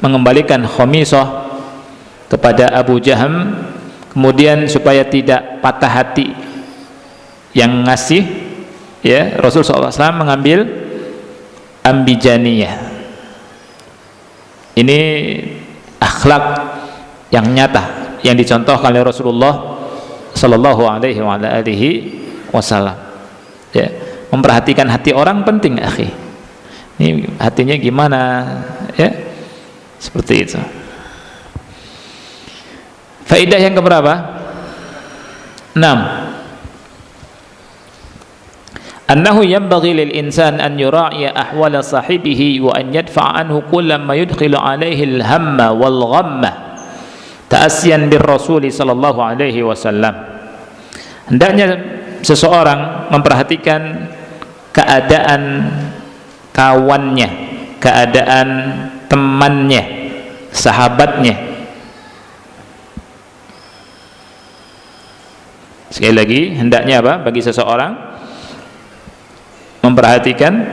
mengembalikan khamisah kepada Abu Jaham, kemudian supaya tidak patah hati yang ngasih, ya, Rasul SAW mengambil ambijaniyah. Ini akhlak yang nyata yang dicontohkan oleh Rasulullah sallallahu alaihi wasallam. Ya, memperhatikan hati orang penting, akhi. Ini hatinya gimana, ya? Seperti itu. Faedah yang keberapa? 6. Annahu yanbaghi lil insan an yura'iya ahwala sahibihi wa an yadfa'a anhu kullam ma yudkhilu alaihi al-hamma wal ghamma ta'assiyan bir Rasul sallallahu alaihi wasallam. Hendaknya seseorang memperhatikan keadaan kawannya, keadaan temannya, sahabatnya. Sekali lagi, hendaknya apa? Bagi seseorang memperhatikan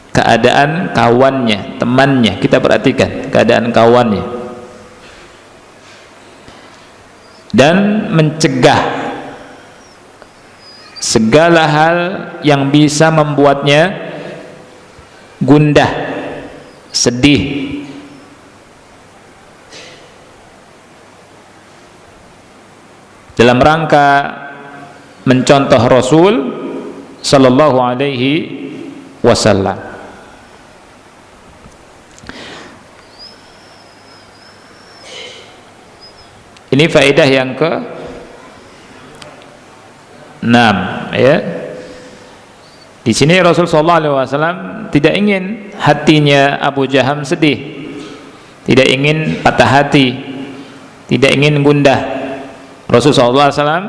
keadaan kawannya, temannya. Kita perhatikan keadaan kawannya dan mencegah segala hal yang bisa membuatnya gundah, sedih, dalam rangka mencontoh Rasul sallallahu alaihi wasallam. Ini faedah yang ke-6, ya. Di sini Rasul sallallahu alaihi wasallam tidak ingin hatinya Abu Jaham sedih, tidak ingin patah hati, tidak ingin gundah. Rasul sallallahu alaihi wasallam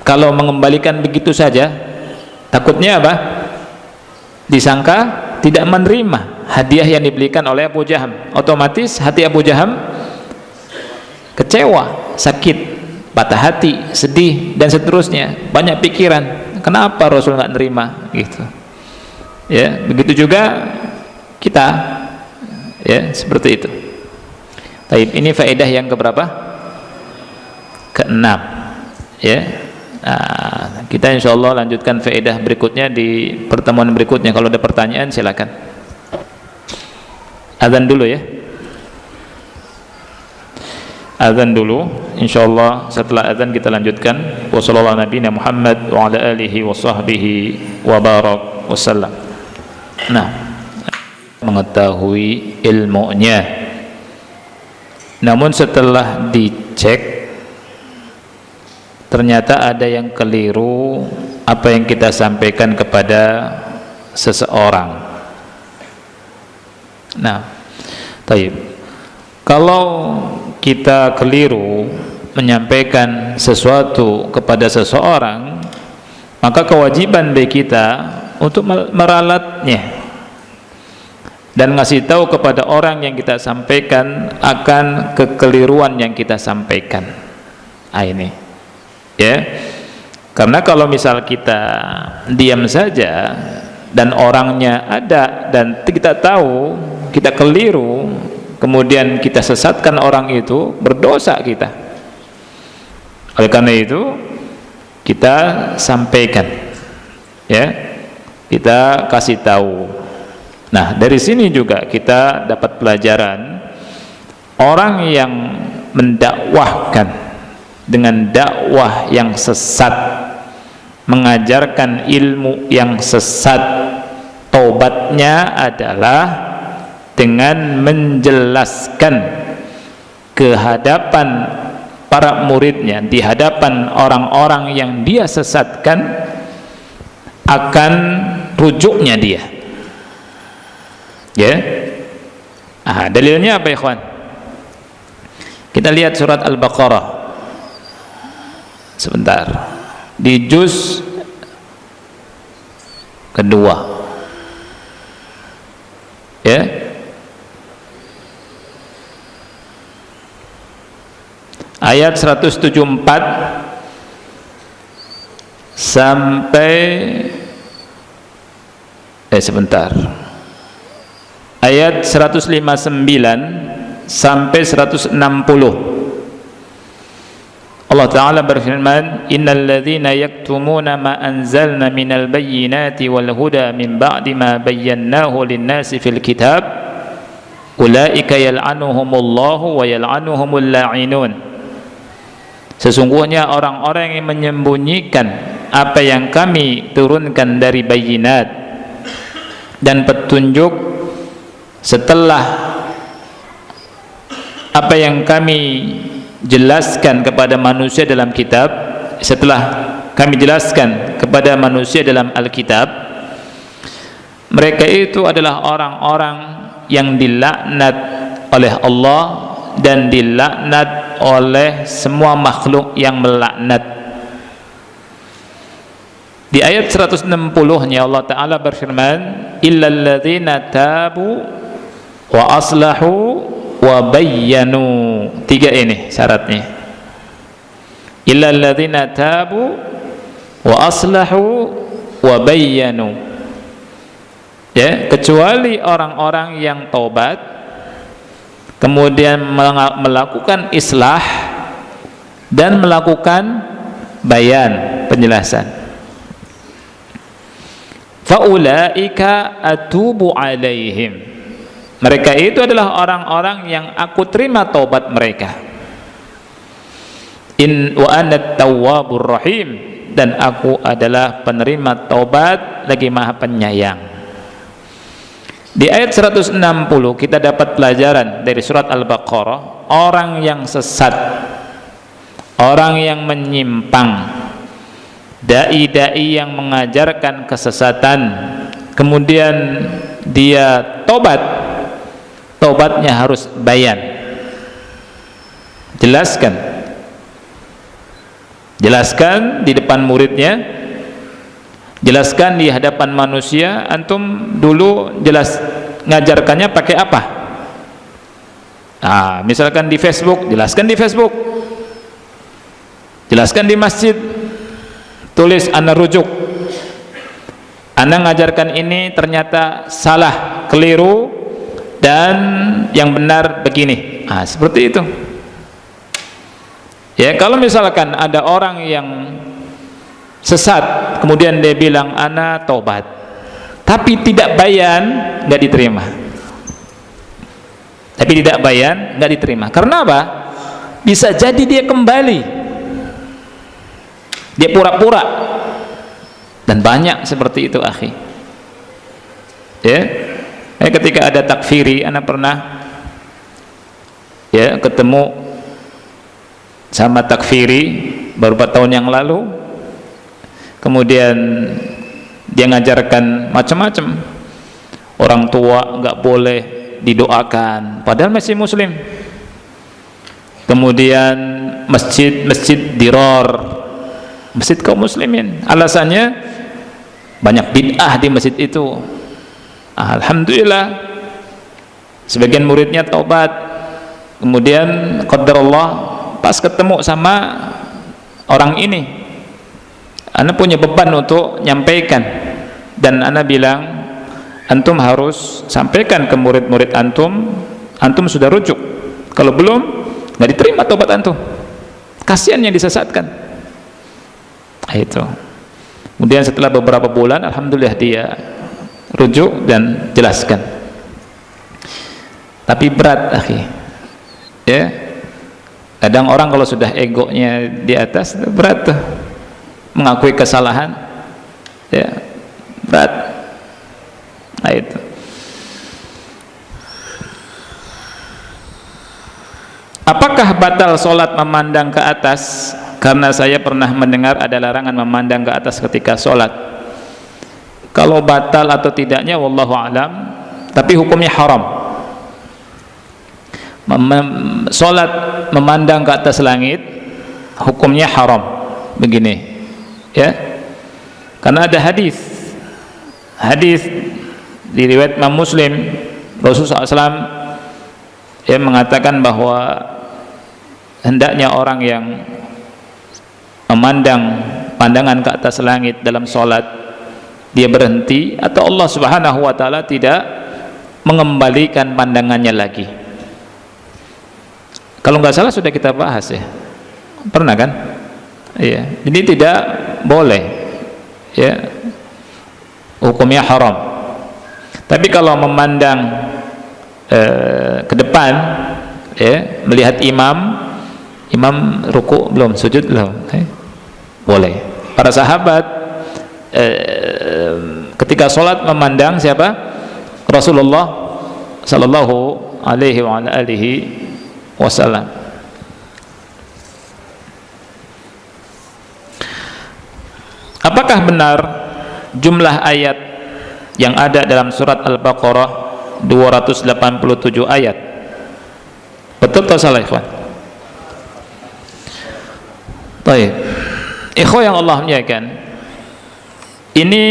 kalau mengembalikan begitu saja, takutnya apa? Disangka tidak menerima hadiah yang diberikan oleh Abu Jaham. Otomatis hati Abu Jaham kecewa, sakit, patah hati, sedih, dan seterusnya. Banyak pikiran, kenapa Rasul nggak nerima, gitu. Ya, begitu juga kita, ya, seperti itu. Baik, ini faedah yang keberapa? Ke-6, ya. Nah, kita insyaallah lanjutkan faedah berikutnya di pertemuan berikutnya. Kalau ada pertanyaan silakan. Azan dulu, ya. Azan dulu, insyaallah setelah azan kita lanjutkan. Wassallallahu nabiyana Muhammad wa ala alihi wa sahbihi wa barak wasallam. Nah, mengetahui ilmunya. Namun setelah dicek ternyata ada yang keliru apa yang kita sampaikan kepada seseorang. Nah, taib. Kalau kita keliru menyampaikan sesuatu kepada seseorang, maka kewajiban bagi kita untuk meralatnya dan ngasih tahu kepada orang yang kita sampaikan akan kekeliruan yang kita sampaikan. Ini, ya. Karena kalau misal kita diam saja dan orangnya ada dan kita tahu kita keliru, kemudian kita sesatkan orang itu, berdosa kita. Oleh karena itu kita sampaikan, ya, kita kasih tahu. Nah, dari sini juga kita dapat pelajaran orang yang mendakwahkan dengan dakwah yang sesat, mengajarkan ilmu yang sesat, tobatnya adalah dengan menjelaskan ke hadapan para muridnya di hadapan orang-orang yang dia sesatkan akan rujuknya dia. Ya. Dalilnya apa, ikhwan? Kita lihat surat Al-Baqarah sebentar, di juz kedua, ya, ayat 174 sampai sebentar, ayat 159 sampai 160. Allah Ta'ala berfirman, innal ladzina yaktumuna ma anzalna minal bayyinati wal huda min ba'di ma bayyannahu lin-nasi fil kitab ulaika yal'anuhumullahu wa yal'anuhumul la'inun. Sesungguhnya orang-orang yang menyembunyikan apa yang kami turunkan dari bayyinat dan petunjuk setelah apa yang kami jelaskan kepada manusia dalam kitab, setelah kami jelaskan kepada manusia dalam Alkitab, mereka itu adalah orang-orang yang dilaknat oleh Allah dan dilaknat oleh semua makhluk yang melaknat. Di ayat 160-nya Allah Ta'ala berfirman, illal ladzina tabu wa aslahu wa bayyanu. 3 ini syaratnya. Illal ladzina tabu wa aslahu wa bayyanu. Ya, kecuali orang-orang yang taubat kemudian melakukan islah dan melakukan bayan, penjelasan. Faulaika atubu alaihim. Mereka itu adalah orang-orang yang aku terima taubat mereka. Wa ana tawwabur rahim, dan aku adalah penerima taubat lagi maha penyayang. Di ayat 160 kita dapat pelajaran dari surat Al-Baqarah, orang yang sesat, orang yang menyimpang, dai-dai yang mengajarkan kesesatan, kemudian dia tobat, tobatnya harus bayan, jelaskan di depan muridnya, jelaskan di hadapan manusia. Antum dulu jelas ngajarkannya pakai apa? Misalkan di Facebook, jelaskan di Facebook, jelaskan di masjid, tulis ana rujuk, ana ngajarkan ini ternyata salah, keliru, dan yang benar begini. Seperti itu. Ya, kalau misalkan ada orang yang sesat kemudian dia bilang ana tobat, tapi tidak bayan, nggak diterima. Tapi tidak bayan, nggak diterima. Karena apa? Bisa jadi dia kembali, dia pura-pura, dan banyak seperti itu, akhi. Ya, ketika ada takfiri, ana pernah ya ketemu sama takfiri beberapa tahun yang lalu. Kemudian dia ngajarkan macam-macam, orang tua nggak boleh didoakan padahal masih muslim. Kemudian masjid diror, masjid kaum muslimin, alasannya banyak bid'ah di masjid itu. Alhamdulillah sebagian muridnya taubat. Kemudian qadarullah pas ketemu sama orang ini, ana punya beban untuk nyampaikan, dan ana bilang antum harus sampaikan ke murid-murid antum sudah rujuk. Kalau belum, nggak diterima tobat antum. Kasihan yang disesatkan. Itu. Kemudian setelah beberapa bulan, alhamdulillah dia rujuk dan jelaskan. Tapi berat, akhi. Ya. Kadang orang kalau sudah egonya di atas, berat tuh mengakui kesalahan, ya berat. Itu. Apakah apakah batal solat memandang ke atas? Karena saya pernah mendengar ada larangan memandang ke atas ketika solat. Kalau batal atau tidaknya wallahu alam, tapi hukumnya haram. Solat memandang ke atas langit hukumnya haram. Begini, ya, karena ada hadis di riwayat Imam Muslim, Rasulullah SAW yang mengatakan bahwa hendaknya orang yang memandang pandangan ke atas langit dalam solat dia berhenti, atau Allah Subhanahu wa taala tidak mengembalikan pandangannya lagi. Kalau nggak salah sudah kita bahas ya, pernah kan? Iya, ini tidak boleh, ya, hukumnya haram. Tapi kalau memandang ke depan, ya, melihat imam ruku belum, sujud belum, boleh. Para sahabat ketika sholat memandang siapa? Rasulullah sallallahu alaihi wasallam. Apakah benar jumlah ayat yang ada dalam surat Al-Baqarah 287 ayat? Betul atau salah, ikhwan? Baik, ikhwan yang Allah muliakan, ini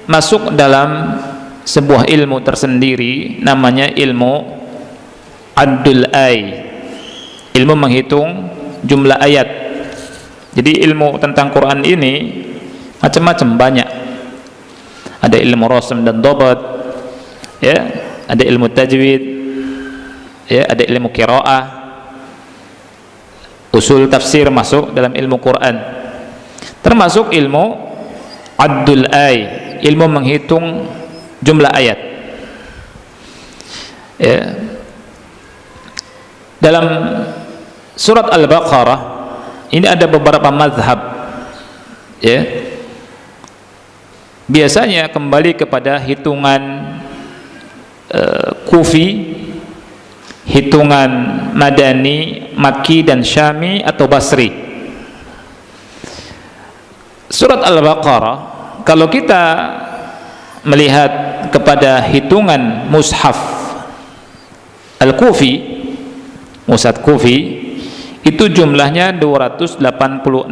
masuk dalam sebuah ilmu tersendiri, namanya ilmu Addul Ay, ilmu menghitung jumlah ayat. Jadi ilmu tentang Quran ini macam-macam, banyak. Ada ilmu rasm dan dhabat, ya, ada ilmu tajwid, ya, ada ilmu qiraah, usul tafsir masuk dalam ilmu Quran, termasuk ilmu Addul Ay, ilmu menghitung jumlah ayat, ya. Dalam surat Al-Baqarah ini ada beberapa mazhab, ya. Biasanya kembali kepada hitungan Kufi, hitungan Madani, Makki dan Syami atau Basri. Surat Al-Baqarah, kalau kita melihat kepada hitungan mushaf Al-Kufi, mushaf Kufi, itu jumlahnya 286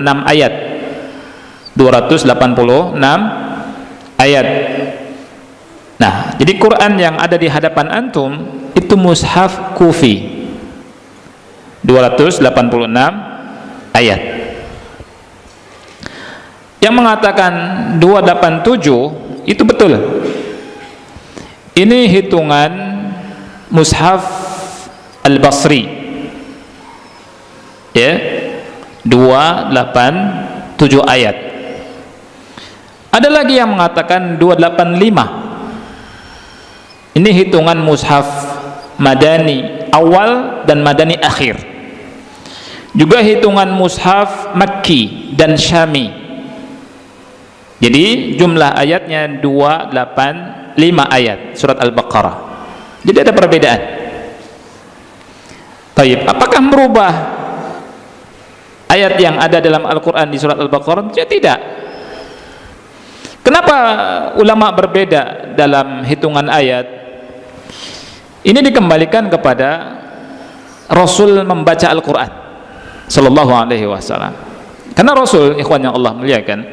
ayat. 286 ayat. Nah, jadi Quran yang ada di hadapan antum itu mushaf Kufi, 286 ayat. Yang mengatakan 287 itu betul. Ini hitungan mushaf Al-Basri, ya, 287 ayat. Ada lagi yang mengatakan 285. Ini hitungan mushaf Madani awal dan Madani akhir. Juga hitungan mushaf Makki dan Syami. Jadi jumlah ayatnya 285 ayat surat Al-Baqarah. Jadi ada perbedaan. Baik, apakah merubah ayat yang ada dalam Al-Quran di surat Al-Baqarah? Ya, tidak. Kenapa ulama berbeda dalam hitungan ayat? Ini dikembalikan kepada Rasul membaca Al-Quran sallallahu alaihi wasallam. Karena Rasul, ikhwan yang Allah muliakan,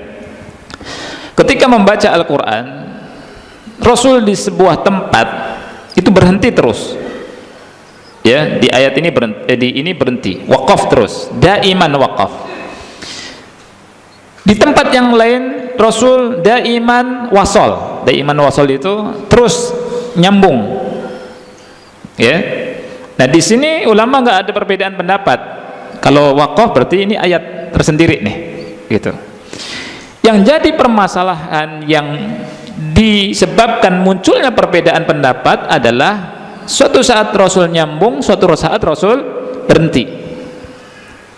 ketika membaca Al-Quran, Rasul di sebuah tempat itu berhenti terus, ya, di ayat ini berhenti, di ini berhenti, waqaf terus, daiman waqaf. Di tempat yang lain Rasul daiman wasol. Daiman wasol itu terus nyambung, ya. Nah, di sini ulama nggak ada perbedaan pendapat. Kalau waqaf berarti ini ayat tersendiri nih, gitu. Yang jadi permasalahan yang disebabkan munculnya perbedaan pendapat adalah suatu saat Rasul nyambung, suatu saat Rasul berhenti.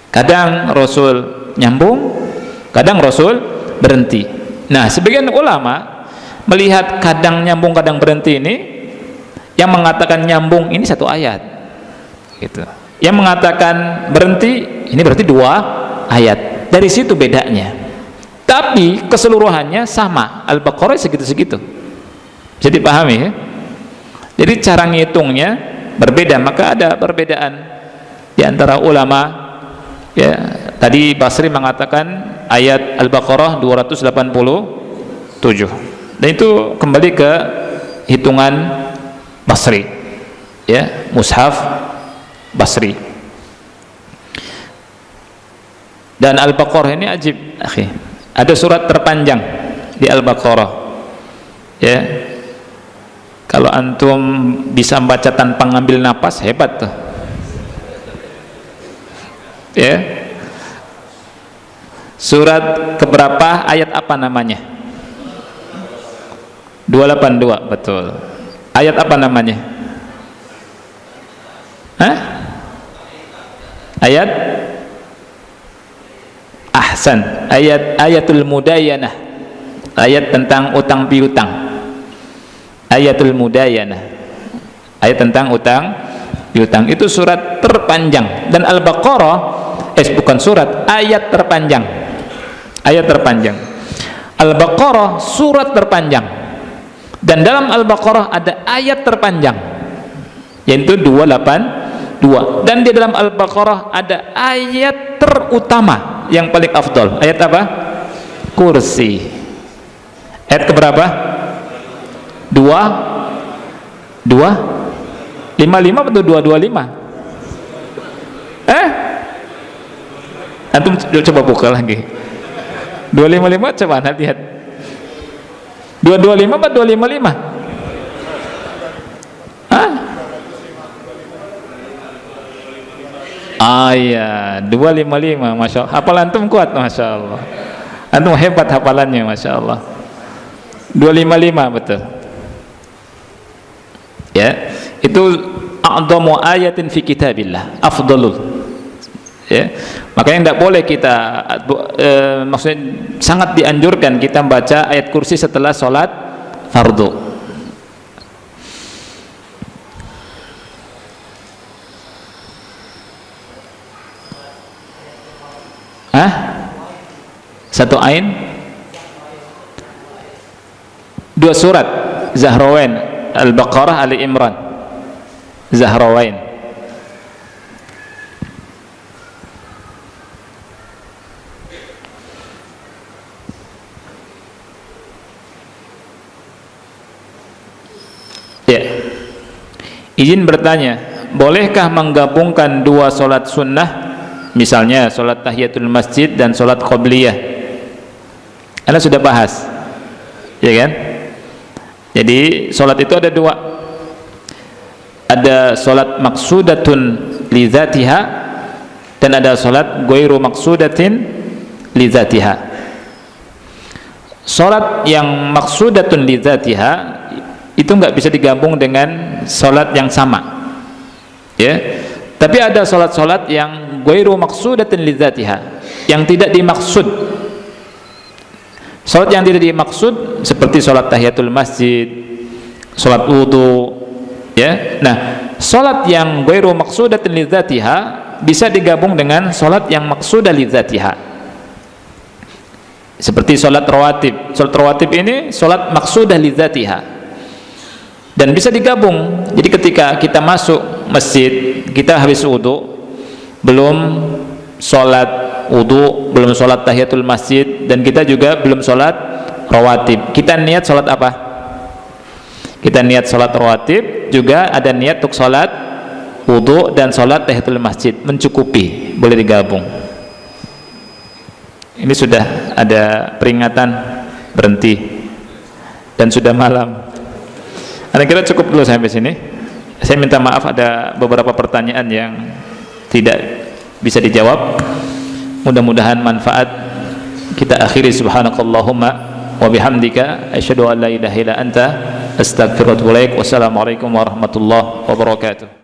Kadang Rasul nyambung, kadang Rasul berhenti. Nah, sebagian ulama melihat kadang nyambung kadang berhenti ini, yang mengatakan nyambung ini satu ayat, gitu. Yang mengatakan berhenti, ini berarti 2 ayat. Dari situ bedanya. Tapi keseluruhannya sama. Al-Baqarah segitu-segitu. Jadi pahami ya? Jadi cara ngitungnya berbeda, maka ada perbedaan di antara ulama ya. Tadi Basri mengatakan ayat Al-Baqarah 287. Dan itu kembali ke hitungan Basri. Ya, mushaf Basri. Dan Al-Baqarah ini ajib, akhi. Ada surat terpanjang di Al-Baqarah. Ya. Kalau antum bisa baca tanpa ngambil napas, hebat tuh. Ya. Surat keberapa, ayat apa namanya? 282, betul. Ayat apa namanya? Hah? Ayat Ahsan, ayatul mudayanah. Ayat tentang utang piutang. Ayatul mudayanah. Ayat tentang utang piutang. Itu surat terpanjang. Dan Al-Baqarah bukan surat, ayat terpanjang. Ayat terpanjang. Al-Baqarah surat terpanjang. Dan dalam Al-Baqarah ada ayat terpanjang, yaitu 282. Dan di dalam Al-Baqarah ada ayat terutama yang paling afdol. Ayat apa? Kursi. Ayat keberapa? 255 atau 225? Antum coba buka lagi. 255 coba lihat. 225 atau 255? Iya, 255, masya Allah. Hafalan antum kuat, masya Allah. Antum hebat hafalannya, masya Allah. 255 betul. Ya, itu a'dhamu ayatin fi kitabillah, afdalul. Ya, makanya tidak boleh kita maksudnya sangat dianjurkan kita membaca ayat kursi setelah sholat fardu. Satu ain, 2 surat Zahrawain, Al-Baqarah, Ali Imran. Zahrawain. Ya. Izin bertanya, bolehkah menggabungkan 2 sholat sunnah, misalnya sholat tahiyatul masjid dan sholat qobliyah? Anda sudah bahas, ya kan? Jadi sholat itu ada 2. Ada sholat maksudatun li dzatiha dan ada sholat ghairu maksudatin li dzatiha. Sholat yang maksudatun li dzatiha itu nggak bisa digabung dengan sholat yang sama, ya. Tapi ada sholat-sholat yang ghairu maksudatin li dzatiha, yang tidak dimaksud. Sholat yang tidak dimaksud seperti sholat tahiyatul masjid, sholat wudu, ya. Nah, sholat yang ghairu maksudatin li dzatiha bisa digabung dengan sholat yang maksudah li dzatiha. Seperti sholat rawatib. Sholat rawatib ini sholat maksudah li dzatiha dan bisa digabung. Jadi ketika kita masuk masjid, kita habis wudu, belum sholat wudu, belum sholat tahiyatul masjid, dan kita juga belum sholat rawatib. Kita niat sholat apa? Kita niat sholat rawatib, juga ada niat untuk sholat wudu dan sholat tahiyatul masjid, mencukupi, boleh digabung. Ini sudah ada peringatan berhenti dan sudah malam. Anda kira cukup dulu sampai sini. Saya minta maaf ada beberapa pertanyaan yang tidak bisa dijawab. Mudah-mudahan manfaat. Kita akhiri subhanakallahumma wa bihamdika asyhadu an la ilaha illa anta astaghfiruka wa atubu ilaik. Wassalamualaikum warahmatullahi wabarakatuh.